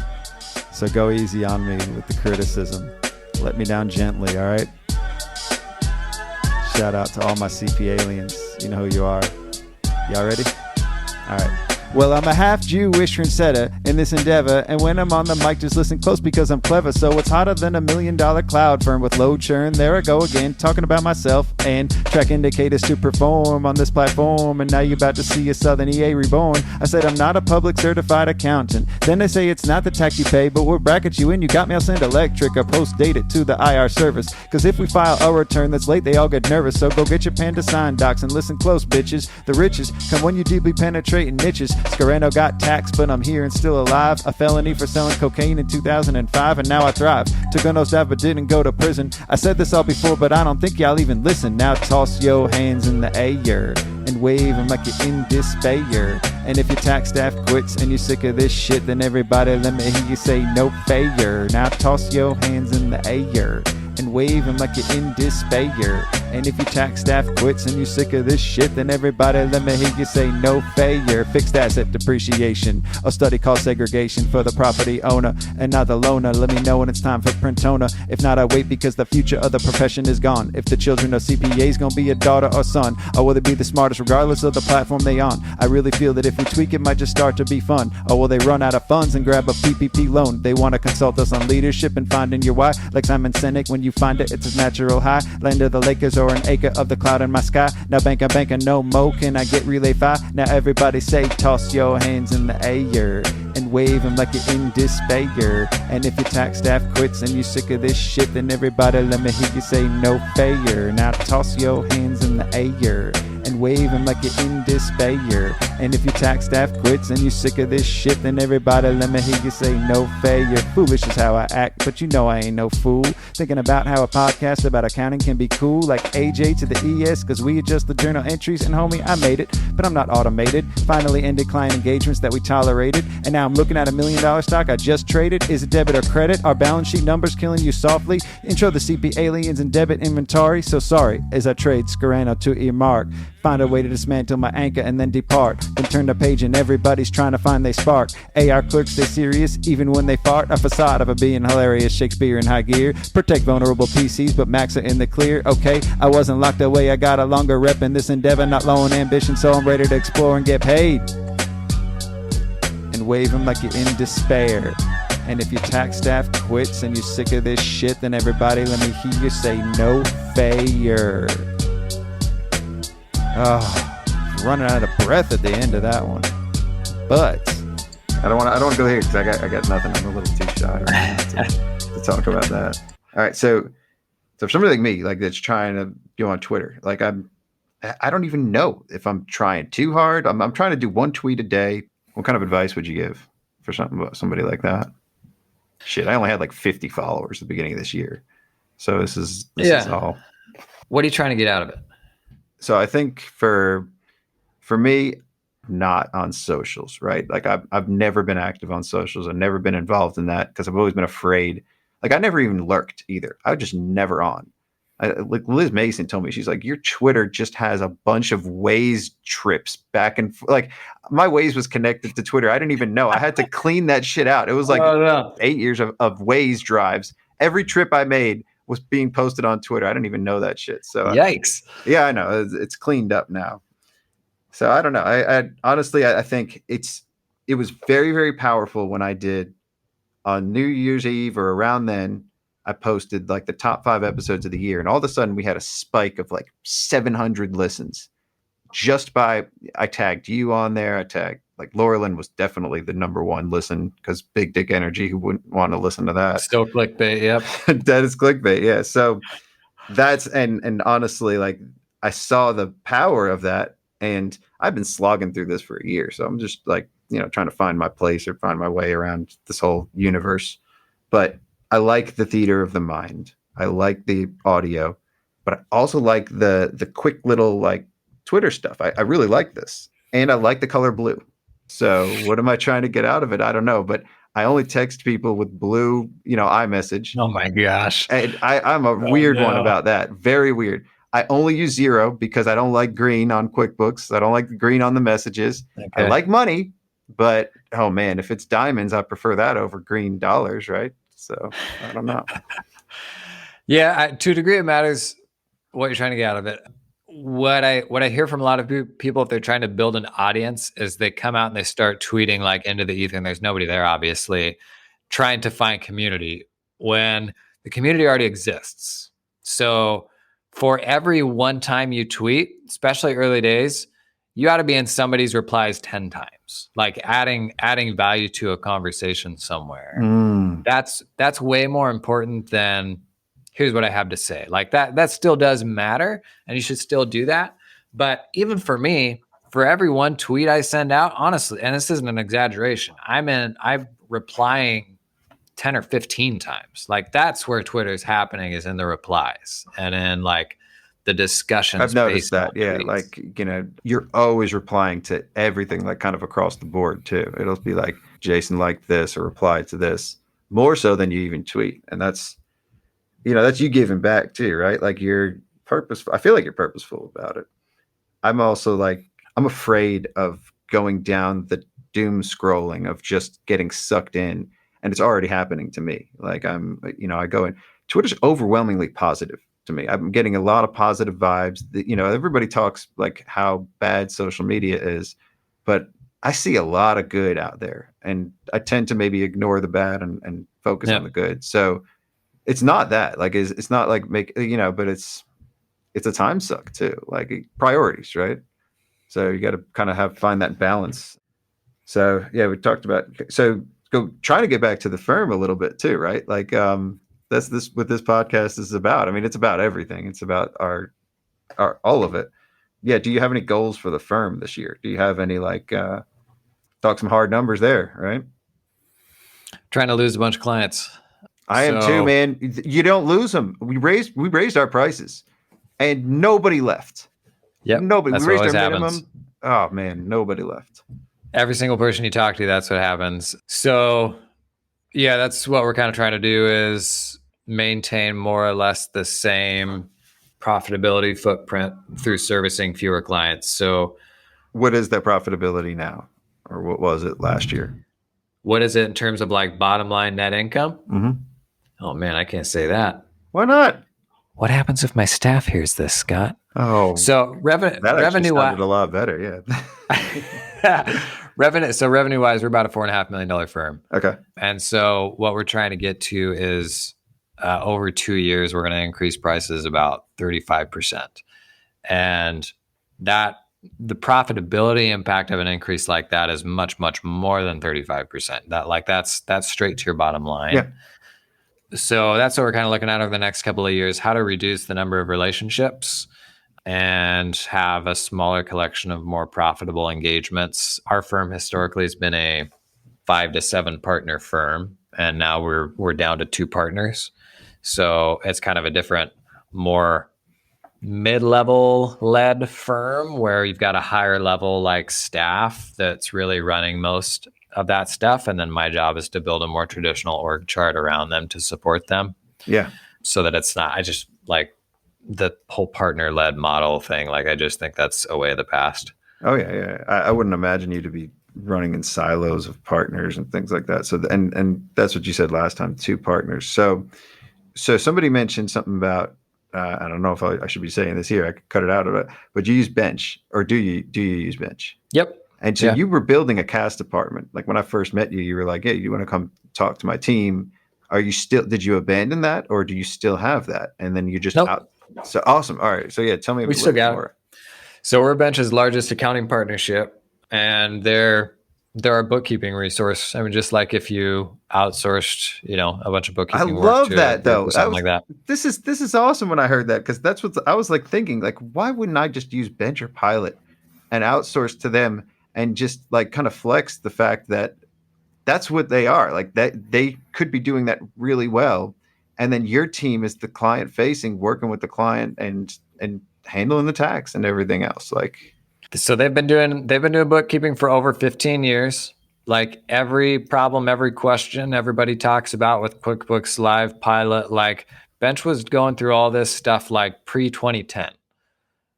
So go easy on me with the criticism. Let me down gently, all right? Shout out to all my CPA aliens. You know who you are. Y'all ready? All right. Well, I'm a half Jewish trendsetter in this endeavor, and when I'm on the mic, just listen close because I'm clever. So it's hotter than $1 million cloud firm with low churn. There I go again, talking about myself and track indicators to perform on this platform. And now you're about to see a Southern EA reborn. I said I'm not a public certified accountant. Then they say it's not the tax you pay, but we'll bracket you in. You got me, I'll send electric or post date it to the IR service. Cause if we file a return that's late, they all get nervous. So go get your pen to sign docs and listen close, bitches. The riches come when you deeply penetrating niches. Scarano got taxed, but I'm here and still alive. A felony for selling cocaine in 2005, and now I thrive. Took a no staff but didn't go to prison. I said this all before, but I don't think y'all even listen. Now toss your hands in the air and wave them like you're in despair. And if your tax staff quits and you're sick of this shit, then everybody let me hear you say no failure. Now toss your hands in the air and wave them like you're in despair. And if your tax staff quits and you're sick of this shit, then everybody let me hear you say no failure. Fixed asset depreciation, a study called segregation for the property owner and not the loaner. Let me know when it's time for Printona. If not, I wait because the future of the profession is gone. If the children of CPAs gonna be a daughter or son, or will they be the smartest regardless of the platform they on? I really feel that if we tweak it might just start to be fun. Or will they run out of funds and grab a PPP loan? They want to consult us on leadership and finding your why. Like Simon Sinek, when you find it, it's a natural high. Land of the Lakers or an acre of the cloud in my sky. Now bank, no mo, can I get relay 5? Now everybody say toss your hands in the air and wave them like you're in despair. And if your tax staff quits and you're sick of this shit, then everybody let me hear you say no failure. Now toss your hands in the air and wave them like you're in despair. And if your tax staff quits and you're sick of this shit, then everybody let me hear you say no failure. Foolish is how I act, but you know I ain't no fool. Thinking about how a podcast about accounting can be cool, like AJ to the ES, cause we adjust the journal entries, and homie, I made it, but I'm not automated. Finally ended client engagements that we tolerated, and now I'm looking at $1 million stock I just traded. Is it debit or credit? Our balance sheet numbers killing you softly. Intro the CP aliens and debit inventory. So sorry as I trade Scarano to earmark. Find a way to dismantle my anchor and then depart. Then turn the page and everybody's trying to find they spark. AR clerks stay serious even when they fart. A facade of a being hilarious, Shakespeare in high gear. Protect vulnerable PCs but max it in the clear. Okay, I wasn't locked away, I got a longer rep in this endeavor. Not low on ambition, so I'm ready to explore and get paid. And wave them like you're in despair. And if your tax staff quits and you're sick of this shit, then everybody let me hear you say no failure. Oh, running out of breath at the end of that one. But I don't want to go here because I got nothing. I'm a little too shy right now to talk about that. All right, so for somebody like me, like that's trying to go on Twitter, like I don't even know if I'm trying too hard. I'm trying to do one tweet a day. What kind of advice would you give for somebody like that? Shit, I only had like 50 followers at the beginning of this year, so this is all. What are you trying to get out of it? So I think for me, not on socials, right? Like I've never been active on socials. I've never been involved in that because I've always been afraid. Like I never even lurked either. I was just never on. Like Liz Mason told me, she's like, your Twitter just has a bunch of Waze trips back and like my Waze was connected to Twitter. I didn't even know. I had to clean that shit out. It was like 8 years of Waze drives. Every trip I made was being posted on Twitter. I didn't even know that shit. So yikes. Yeah, I know. It's cleaned up now. So I don't know. I honestly, I think it was very, very powerful when I did on New Year's Eve or around then. I posted like the top 5 episodes of the year, and all of a sudden we had a spike of like 700 listens just by, I tagged you on there. I tagged like Laurelyn was definitely the number 1 listen because big dick energy. Who wouldn't want to listen to that? Still clickbait. Yep. That is clickbait. Yeah. So that's, and honestly, like I saw the power of that, and I've been slogging through this for a year. So I'm just like, trying to find my place or find my way around this whole universe. But I like the theater of the mind. I like the audio, but I also like the quick little like Twitter stuff. I really like this, and I like the color blue. So what am I trying to get out of it? I don't know, but I only text people with blue, iMessage. Oh my gosh. And I'm a weird one about that. Very weird. I only use 0 because I don't like green on QuickBooks. I don't like the green on the messages. Okay. I like money, but oh man, if it's diamonds, I prefer that over green dollars, right? So I don't know. Yeah, to a degree it matters. what you're trying to get out of it. What I hear from a lot of people, if they're trying to build an audience, is they come out and they start tweeting like into the ether, and there's nobody there, obviously, trying to find community when the community already exists. So for every one time you tweet, especially early days, you ought to be in somebody's replies 10 times, like adding value to a conversation somewhere. That's way more important than here's what I have to say. Like that still does matter, and you should still do that. But even for me, for every one tweet I send out, honestly, and this isn't an exaggeration, I'm replying 10 or 15 times. Like that's where Twitter's happening, is in the replies and in like the discussions. I've noticed that. Yeah. Tweets. Like, you know, you're always replying to everything, like kind of across the board too. It'll be like Jason liked this or replied to this more so than you even tweet. And that's, you know, that's you giving back too, right? Like you're purposeful. I feel like you're purposeful about it. I'm also like, I'm afraid of going down the doom scrolling of just getting sucked in. And it's already happening to me. Like I go in, Twitter's overwhelmingly positive to me. I'm getting a lot of positive vibes. You know, everybody talks like how bad social media is, but I see a lot of good out there, and I tend to maybe ignore the bad and focus on the good. So it's not that like, it's not like but it's a time suck too, like priorities, right? So you got to kind of find that balance. So yeah, we talked about, trying to get back to the firm a little bit too, right? Like, that's what this podcast is about. I mean, it's about everything. It's about our all of it. Yeah. Do you have any goals for the firm this year? Do you have any talk some hard numbers there, right? Trying to lose a bunch of clients. I am too, man. You don't lose them. We raised our prices, and nobody left. Yep. Nobody. That's we raised what our happens. minimum. Oh man, nobody left. Every single person you talk to, that's what happens. So yeah, that's what we're kind of trying to do, is maintain more or less the same profitability footprint through servicing fewer clients. So what is that profitability now? Or what was it last year? What is it in terms of like bottom line net income? Mm-hmm. Oh man, I can't say that. Why not? What happens if my staff hears this, Scott? Oh, so revenue sounded a lot better. Yeah. Revenue wise, we're about a $4.5 million firm. Okay. And so what we're trying to get to is over 2 years, we're going to increase prices about 35%. And that the profitability impact of an increase like that is much, much more than 35%. That's straight to your bottom line. Yeah. So that's what we're kind of looking at over the next couple of years, how to reduce the number of relationships and have a smaller collection of more profitable engagements. Our firm historically has been a 5 to 7 partner firm, and now we're down to 2 partners. So it's kind of a different, more mid-level led firm where you've got a higher level like staff that's really running most of that stuff. And then my job is to build a more traditional org chart around them to support them. Yeah. So that it's not, I just like the whole partner led model thing. Like, I just think that's a way of the past. Oh yeah. Yeah. I wouldn't imagine you to be running in silos of partners and things like that. So, and that's what you said last time, 2 partners. So somebody mentioned something about, I don't know if I should be saying this here. I could cut it out of it, but you use Bench, or do you use Bench? Yep. And so you were building a cast department. Like when I first met you, you were like, "Hey, you want to come talk to my team?" Did you abandon that, or do you still have that? And then you just out. So awesome. All right. So yeah, tell me a little bit more. So we're Bench's largest accounting partnership, and they're our bookkeeping resource. I mean, just like if you outsourced, a bunch of bookkeeping work. I love that though. Something like that. This is awesome when I heard that, because that's what I was like thinking. Like, why wouldn't I just use Bench or Pilot and outsource to them and just like kind of flex the fact that that's what they are, like that they could be doing that really well, and then your team is the client facing, working with the client and handling the tax and everything else. Like, so they've been doing bookkeeping for over 15 years. Like every problem, every question everybody talks about with QuickBooks Live, Pilot, like Bench was going through all this stuff like pre-2010.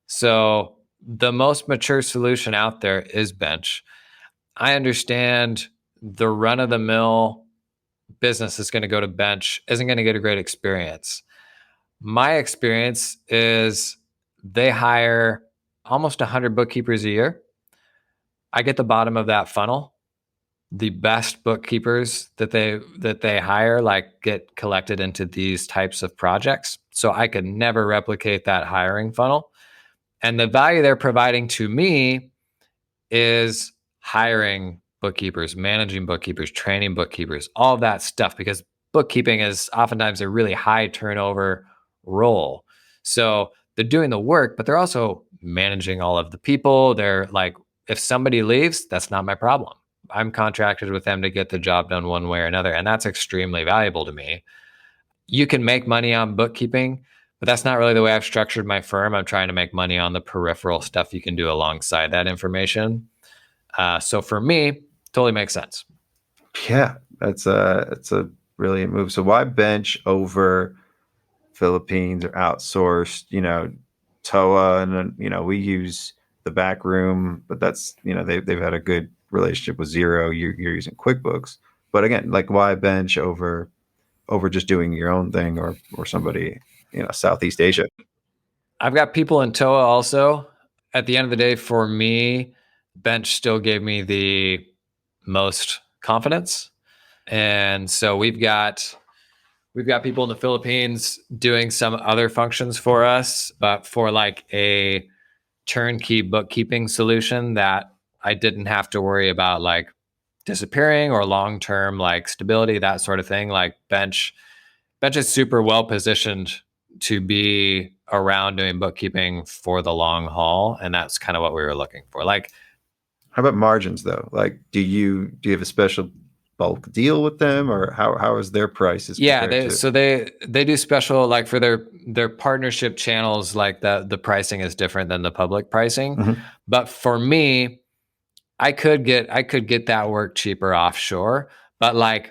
So the most mature solution out there is Bench. I understand the run-of-the-mill business is going to go to Bench, isn't going to get a great experience. my experience is they hire almost 100 bookkeepers a year. I get the bottom of that funnel. The best bookkeepers that they hire like get collected into these types of projects. So I could never replicate that hiring funnel. And the value they're providing to me is hiring bookkeepers, managing bookkeepers, training bookkeepers, all of that stuff, because bookkeeping is oftentimes a really high turnover role. So they're doing the work, but they're also managing all of the people. They're like, if somebody leaves, that's not my problem. I'm contracted with them to get the job done one way or another. And that's extremely valuable to me. You can make money on bookkeeping, but that's not really the way I've structured my firm. I'm trying to make money on the peripheral stuff you can do alongside that information. So for me, totally makes sense. Yeah, it's a brilliant move. So why bench over Philippines or outsourced? TOA, and then we use the back room, but that's they've had a good relationship with Xero. You're using QuickBooks, but again, like why bench over just doing your own thing or somebody Southeast Asia? I've got people in TOA also. At the end of the day, for me, bench still gave me the most confidence. And so we've got people in the Philippines doing some other functions for us, but for like a turnkey bookkeeping solution that I didn't have to worry about like disappearing or long-term like stability, that sort of thing. Like bench is super well positioned to be around doing bookkeeping for the long haul. And that's kind of what we were looking for. Like, how about margins though? Like, do you have a special bulk deal with them, or how is their prices? Yeah, they do special like for their partnership channels. Like the pricing is different than the public pricing. Mm-hmm. But for me, I could get that work cheaper offshore. But like,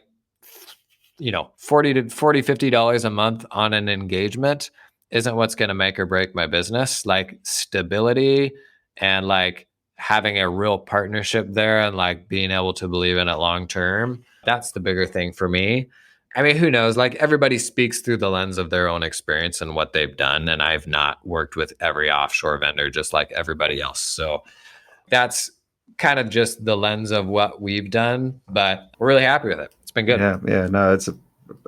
$50 a month on an engagement isn't what's going to make or break my business. Like stability and like having a real partnership there and like being able to believe in it long term, that's the bigger thing for me. I mean, who knows? Like everybody speaks through the lens of their own experience and what they've done. And I've not worked with every offshore vendor just like everybody else. So that's kind of just the lens of what we've done, but we're really happy with it. It's been good. Yeah. No, it's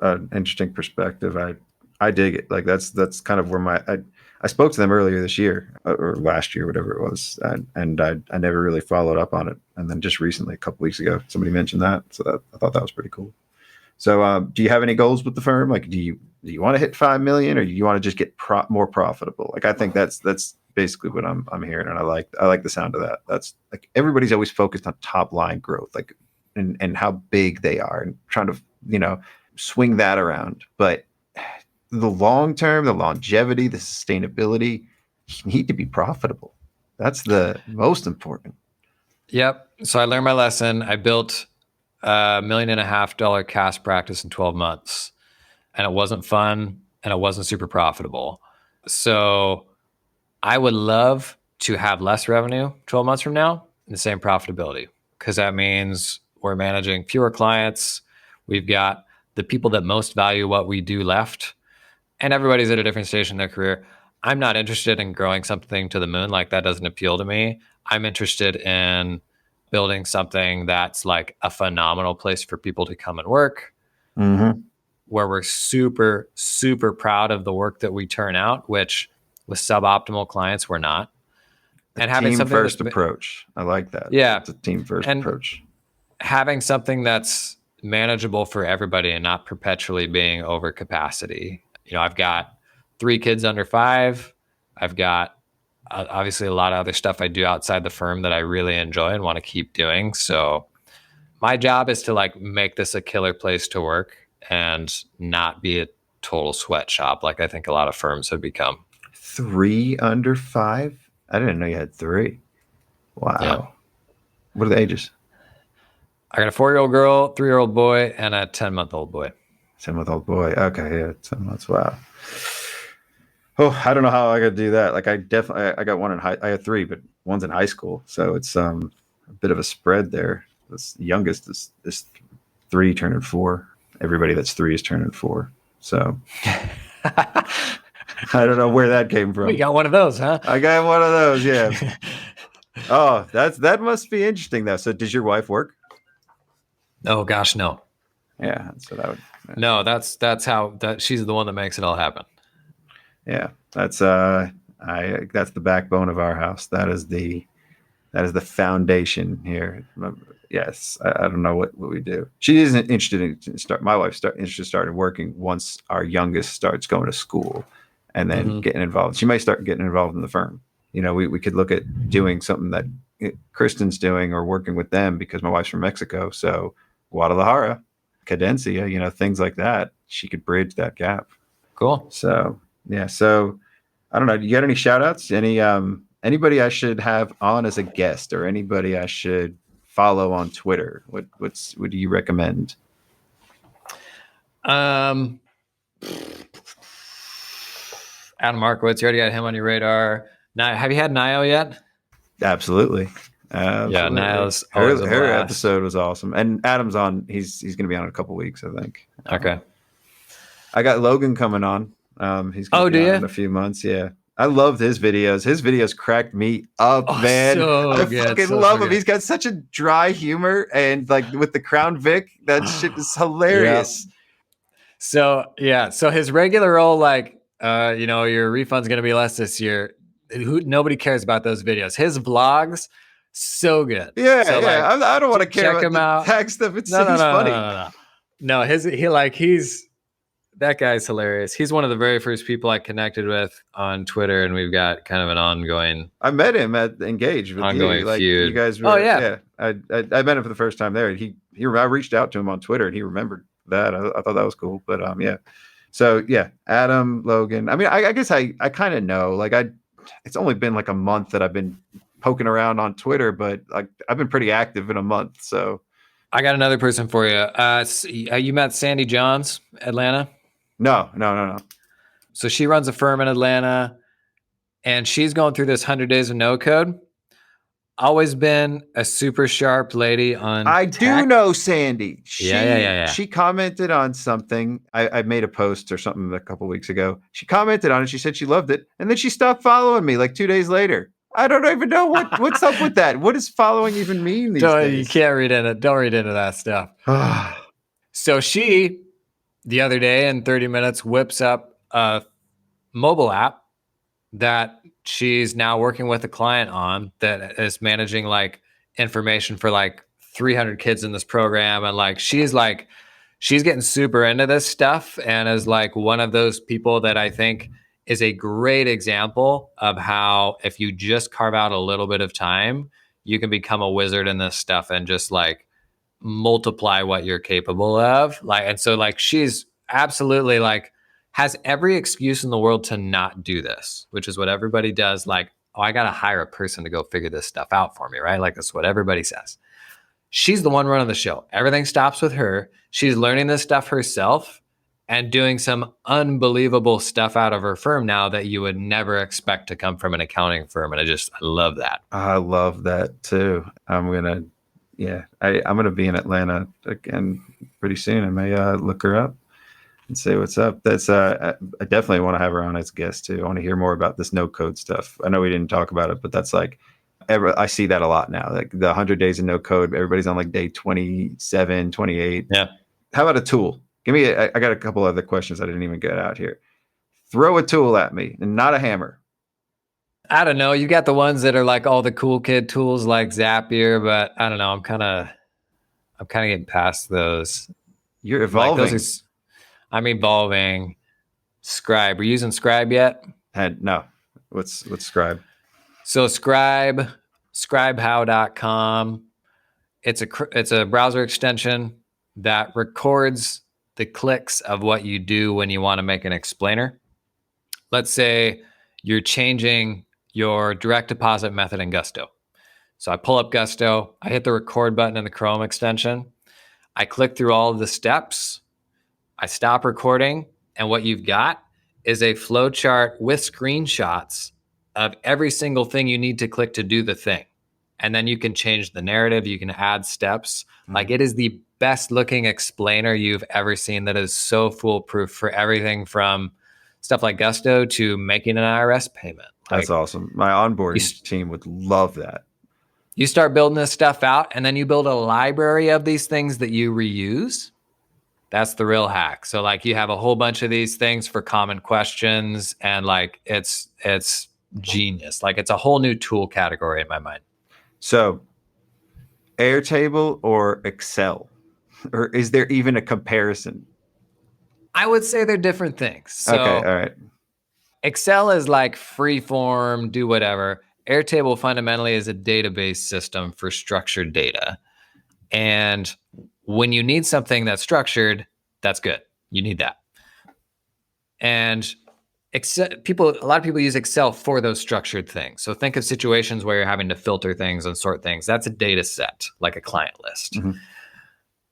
an interesting perspective. I dig it. Like that's kind of where I spoke to them earlier this year or last year, whatever it was. And I never really followed up on it. And then just recently, a couple weeks ago, somebody mentioned that. So I thought that was pretty cool. So do you have any goals with the firm? Like, do you want to hit 5 million or do you want to just get more profitable? Like, I think that's basically what I'm hearing. And I like the sound of that. That's like, everybody's always focused on top line growth, like, and how big they are and trying to, swing that around. But the long term, the longevity, the sustainability, you need to be profitable. That's the most important. Yep. So I learned my lesson. I built $1.5 million cash practice in 12 months, and it wasn't fun and it wasn't super profitable. So I would love to have less revenue 12 months from now and the same profitability, because that means we're managing fewer clients. We've got the people that most value what we do left, and everybody's at a different stage in their career. I'm not interested in growing something to the moon. Like, that doesn't appeal to me. I'm interested in building something that's like a phenomenal place for people to come and work, mm-hmm. where we're super, super proud of the work that we turn out, which with suboptimal clients, we're not. And having team first approach. I like that. Yeah. It's a team first approach. Having something that's manageable for everybody and not perpetually being over capacity. I've got 3 kids under 5. I've got obviously a lot of other stuff I do outside the firm that I really enjoy and want to keep doing. So my job is to like make this a killer place to work and not be a total sweatshop like I think a lot of firms have become. 3 under 5? I didn't know you had 3. Wow. Yeah. What are the ages? I got a 4-year-old girl, 3-year-old boy, and a 10-month-old boy. 10-month-old boy. Okay, yeah, 10 months. Wow. Oh, I don't know how I could do that. Like, I got one in high. I have 3, but one's in high school, so it's a bit of a spread there. The youngest is 3 turning 4. Everybody that's 3 is turning 4. So, I don't know where that came from. We got one of those, huh? I got one of those. Yeah. Oh, that must be interesting though. So does your wife work? Oh gosh, no. Yeah. So that would. No, that's how she's the one that makes it all happen. Yeah. That's that's the backbone of our house. That is the foundation here. Yes, I don't know what we do. She isn't interested in start. My wife's interested in starting working once our youngest starts going to school, and then getting involved. She might start getting involved in the firm. You know, we could look at doing something that Kristen's doing or working with them because my wife's from Mexico. So Guadalajara, Cadencia, you know, things like that. She could bridge that gap. Cool. So yeah. So I don't know. Do you got any shout outs? Anybody I should have on as a guest or anybody I should follow on Twitter? What do you recommend? Adam Markowitz, you already got him on your radar. Now, have you had Nio yet? Absolutely. Yeah, Nio's her episode was awesome. And Adam's on. He's going to be on in a couple weeks, I think. Okay. I got Logan coming on. He's going to be on in a few months. Yeah. I loved his videos. His videos cracked me up, man. I fucking love him. He's got such a dry humor, and like with the Crown Vic, that shit is hilarious. Yeah. So his regular role, like, your refund's gonna be less this year. Nobody cares about those videos. His vlogs, so good. Yeah, so, yeah. Like, I don't want to care about the tag stuff. He's funny. No, that guy's hilarious. He's one of the very first people I connected with on Twitter, and we've got kind of an ongoing. I met him at Engage with ongoing you. Like, feud. You guys were, yeah. I met him for the first time there. I reached out to him on Twitter, and he remembered that. I thought that was cool. But yeah. So yeah, Adam, Logan. I mean, I guess I kind of know. Like it's only been like a month that I've been poking around on Twitter, but like I've been pretty active in a month. So I got another person for you. You met Sandy Johns, Atlanta? No. So she runs a firm in Atlanta, and she's going through this 100 days of no code. Always been a super sharp lady on I tech. do know Sandy. Yeah. She commented on something. I made a post or something a couple weeks ago. She commented on it. She said she loved it. And then she stopped following me like 2 days later. I don't even know what's up with that. What does following even mean these days? You can't read in it. Don't read into that stuff. So she, the other day in 30 minutes, whips up a mobile app that she's now working with a client on that is managing like information for like 300 kids in this program. And like, she's getting super into this stuff and is like one of those people that I think is a great example of how if you just carve out a little bit of time, you can become a wizard in this stuff and just like multiply what you're capable of. Like, and so like, she's absolutely like, has every excuse in the world to not do this, which is what everybody does. Like, oh, I got to hire a person to go figure this stuff out for me, right? Like, that's what everybody says. She's the one running the show. Everything stops with her. She's learning this stuff herself and doing some unbelievable stuff out of her firm now that you would never expect to come from an accounting firm. And I love that. I love that too. I'm going to be in Atlanta again pretty soon. I may look her up and say what's up. That's I definitely want to have her on as a guest too. I want to hear more about this no code stuff. I know we didn't talk about it, but that's like I see that a lot now. Like the 100 days of no code, everybody's on like day 27, 28. Yeah. How about a tool? I got a couple other questions I didn't even get out here. Throw a tool at me and not a hammer. I don't know. You got the ones that are like all the cool kid tools like Zapier, but I don't know. I'm kind of getting past those. You're evolving. Like I'm evolving. Scribe. Are you using Scribe yet? No. What's Scribe? So Scribe, scribehow.com. It's a browser extension that records the clicks of what you do when you want to make an explainer. Let's say you're changing your direct deposit method in Gusto. So I pull up Gusto, I hit the record button in the Chrome extension. I click through all of the steps. I stop recording, and what you've got is a flow chart with screenshots of every single thing you need to click to do the thing. And then you can change the narrative. You can add steps. Like it is the best looking explainer you've ever seen that is so foolproof for everything from stuff like Gusto to making an IRS payment. That's awesome. My onboarding team would love that. You start building this stuff out, and then you build a library of these things that you reuse. That's the real hack. So like you have a whole bunch of these things for common questions, and like it's genius. Like it's a whole new tool category in my mind. So Airtable or Excel? Or is there even a comparison? I would say they're different things. So okay, all right. Excel is like free form, do whatever. Airtable fundamentally is a database system for structured data. And when you need something that's structured, that's good. You need that. And Excel, a lot of people use Excel for those structured things. So think of situations where you're having to filter things and sort things. That's a data set, like a client list. Mm-hmm.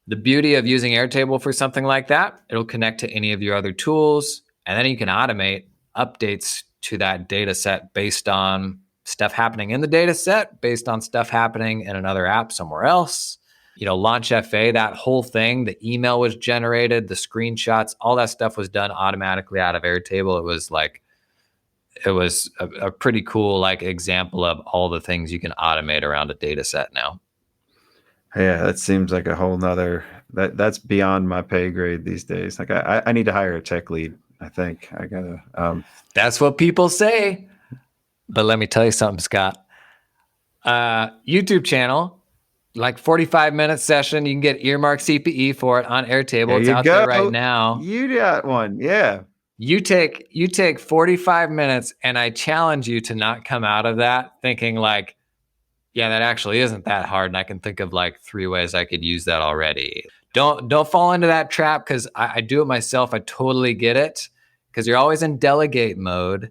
The beauty of using Airtable for something like that, it'll connect to any of your other tools, and then you can automate updates to that data set based on stuff happening in the data set, based on stuff happening in another app somewhere else. Launch FA, that whole thing, the email was generated, the screenshots, all that stuff was done automatically out of Airtable. It was a pretty cool like example of all the things you can automate around a data set now. Yeah, that seems like a whole nother, that's beyond my pay grade these days. Like I need to hire a tech lead. I think I gotta. That's what people say. But let me tell you something, Scott. YouTube channel, like 45-minute session. You can get earmarked CPE for it on Airtable. It's out there right now. You got one, yeah. You take 45 minutes, and I challenge you to not come out of that thinking like, yeah, that actually isn't that hard, and I can think of like 3 ways I could use that already. Don't fall into that trap, because I do it myself. I totally get it, because you're always in delegate mode.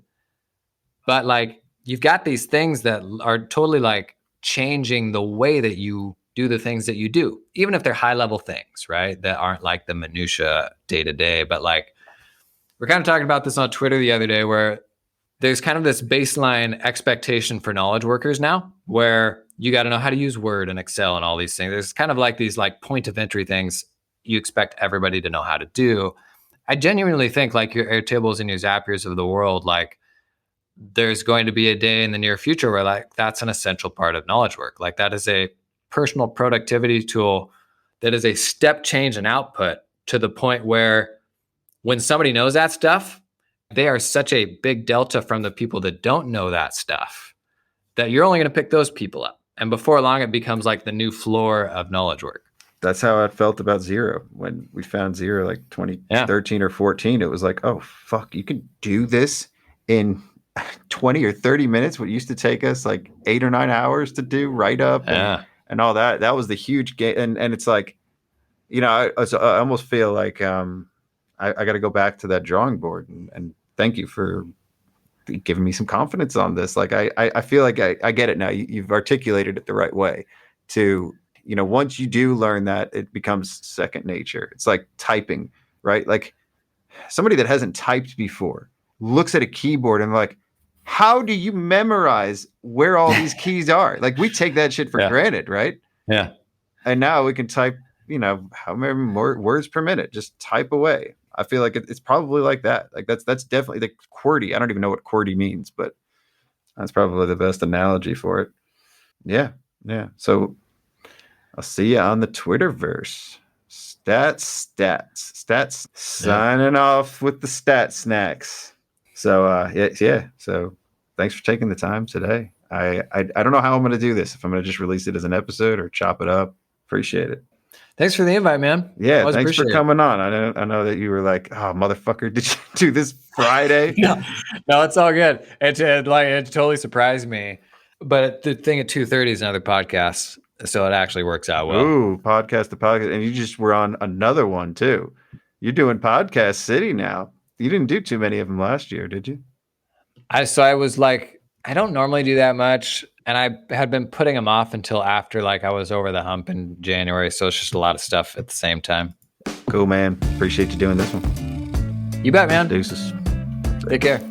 But like, you've got these things that are totally like changing the way that you do the things that you do, even if they're high level things, right? That aren't like the minutia day to day. But like, we're kind of talking about this on Twitter the other day, where there's kind of this baseline expectation for knowledge workers now, where you got to know how to use Word and Excel and all these things. There's kind of like these like point of entry things you expect everybody to know how to do. I genuinely think like your Airtables and your Zapiers of the world, like there's going to be a day in the near future where like that's an essential part of knowledge work. Like that is a personal productivity tool that is a step change in output, to the point where when somebody knows that stuff, they are such a big delta from the people that don't know that stuff that you're only going to pick those people up. And before long, it becomes like the new floor of knowledge work. That's how I felt about Xero. When we found Xero like 2013 or 14, it was like, oh, fuck, you can do this in 20 or 30 minutes. What used to take us like 8 or 9 hours to do write up and all that. That was the huge game. And it's like, I almost feel like I got to go back to that drawing board and thank you for giving me some confidence on this. Like, I feel like I get it now. You've articulated it the right way to, once you do learn that, it becomes second nature. It's like typing, right? Like somebody that hasn't typed before looks at a keyboard and like, how do you memorize where all these keys are? Like we take that shit for granted, right? Yeah. And now we can type, how many more words per minute, just type away. I feel like it's probably like that. Like that's definitely the QWERTY. I don't even know what QWERTY means, but that's probably the best analogy for it. Yeah. Yeah. So I'll see you on the Twitterverse. Stats. Signing off with the stat snacks. So yeah. So thanks for taking the time today. I don't know how I'm going to do this. If I'm going to just release it as an episode or chop it up. Appreciate it. Thanks for the invite, man. Yeah, thanks for coming on. I know that you were like, oh, motherfucker, did you do this Friday? No, it's all good. It totally surprised me. But the thing at 2:30 is another podcast, so it actually works out well. Ooh, podcast to podcast. And you just were on another one, too. You're doing Podcast City now. You didn't do too many of them last year, did you? I was like, I don't normally do that much. And I had been putting them off until after like I was over the hump in January. So it's just a lot of stuff at the same time. Cool, man. Appreciate you doing this one. You bet, man. Deuces. Take care.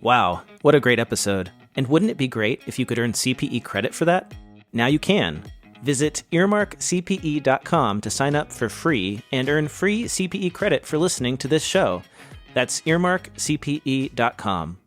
Wow, what a great episode. And wouldn't it be great if you could earn CPE credit for that? Now you can. Visit earmarkcpe.com to sign up for free and earn free CPE credit for listening to this show. That's earmarkcpe.com.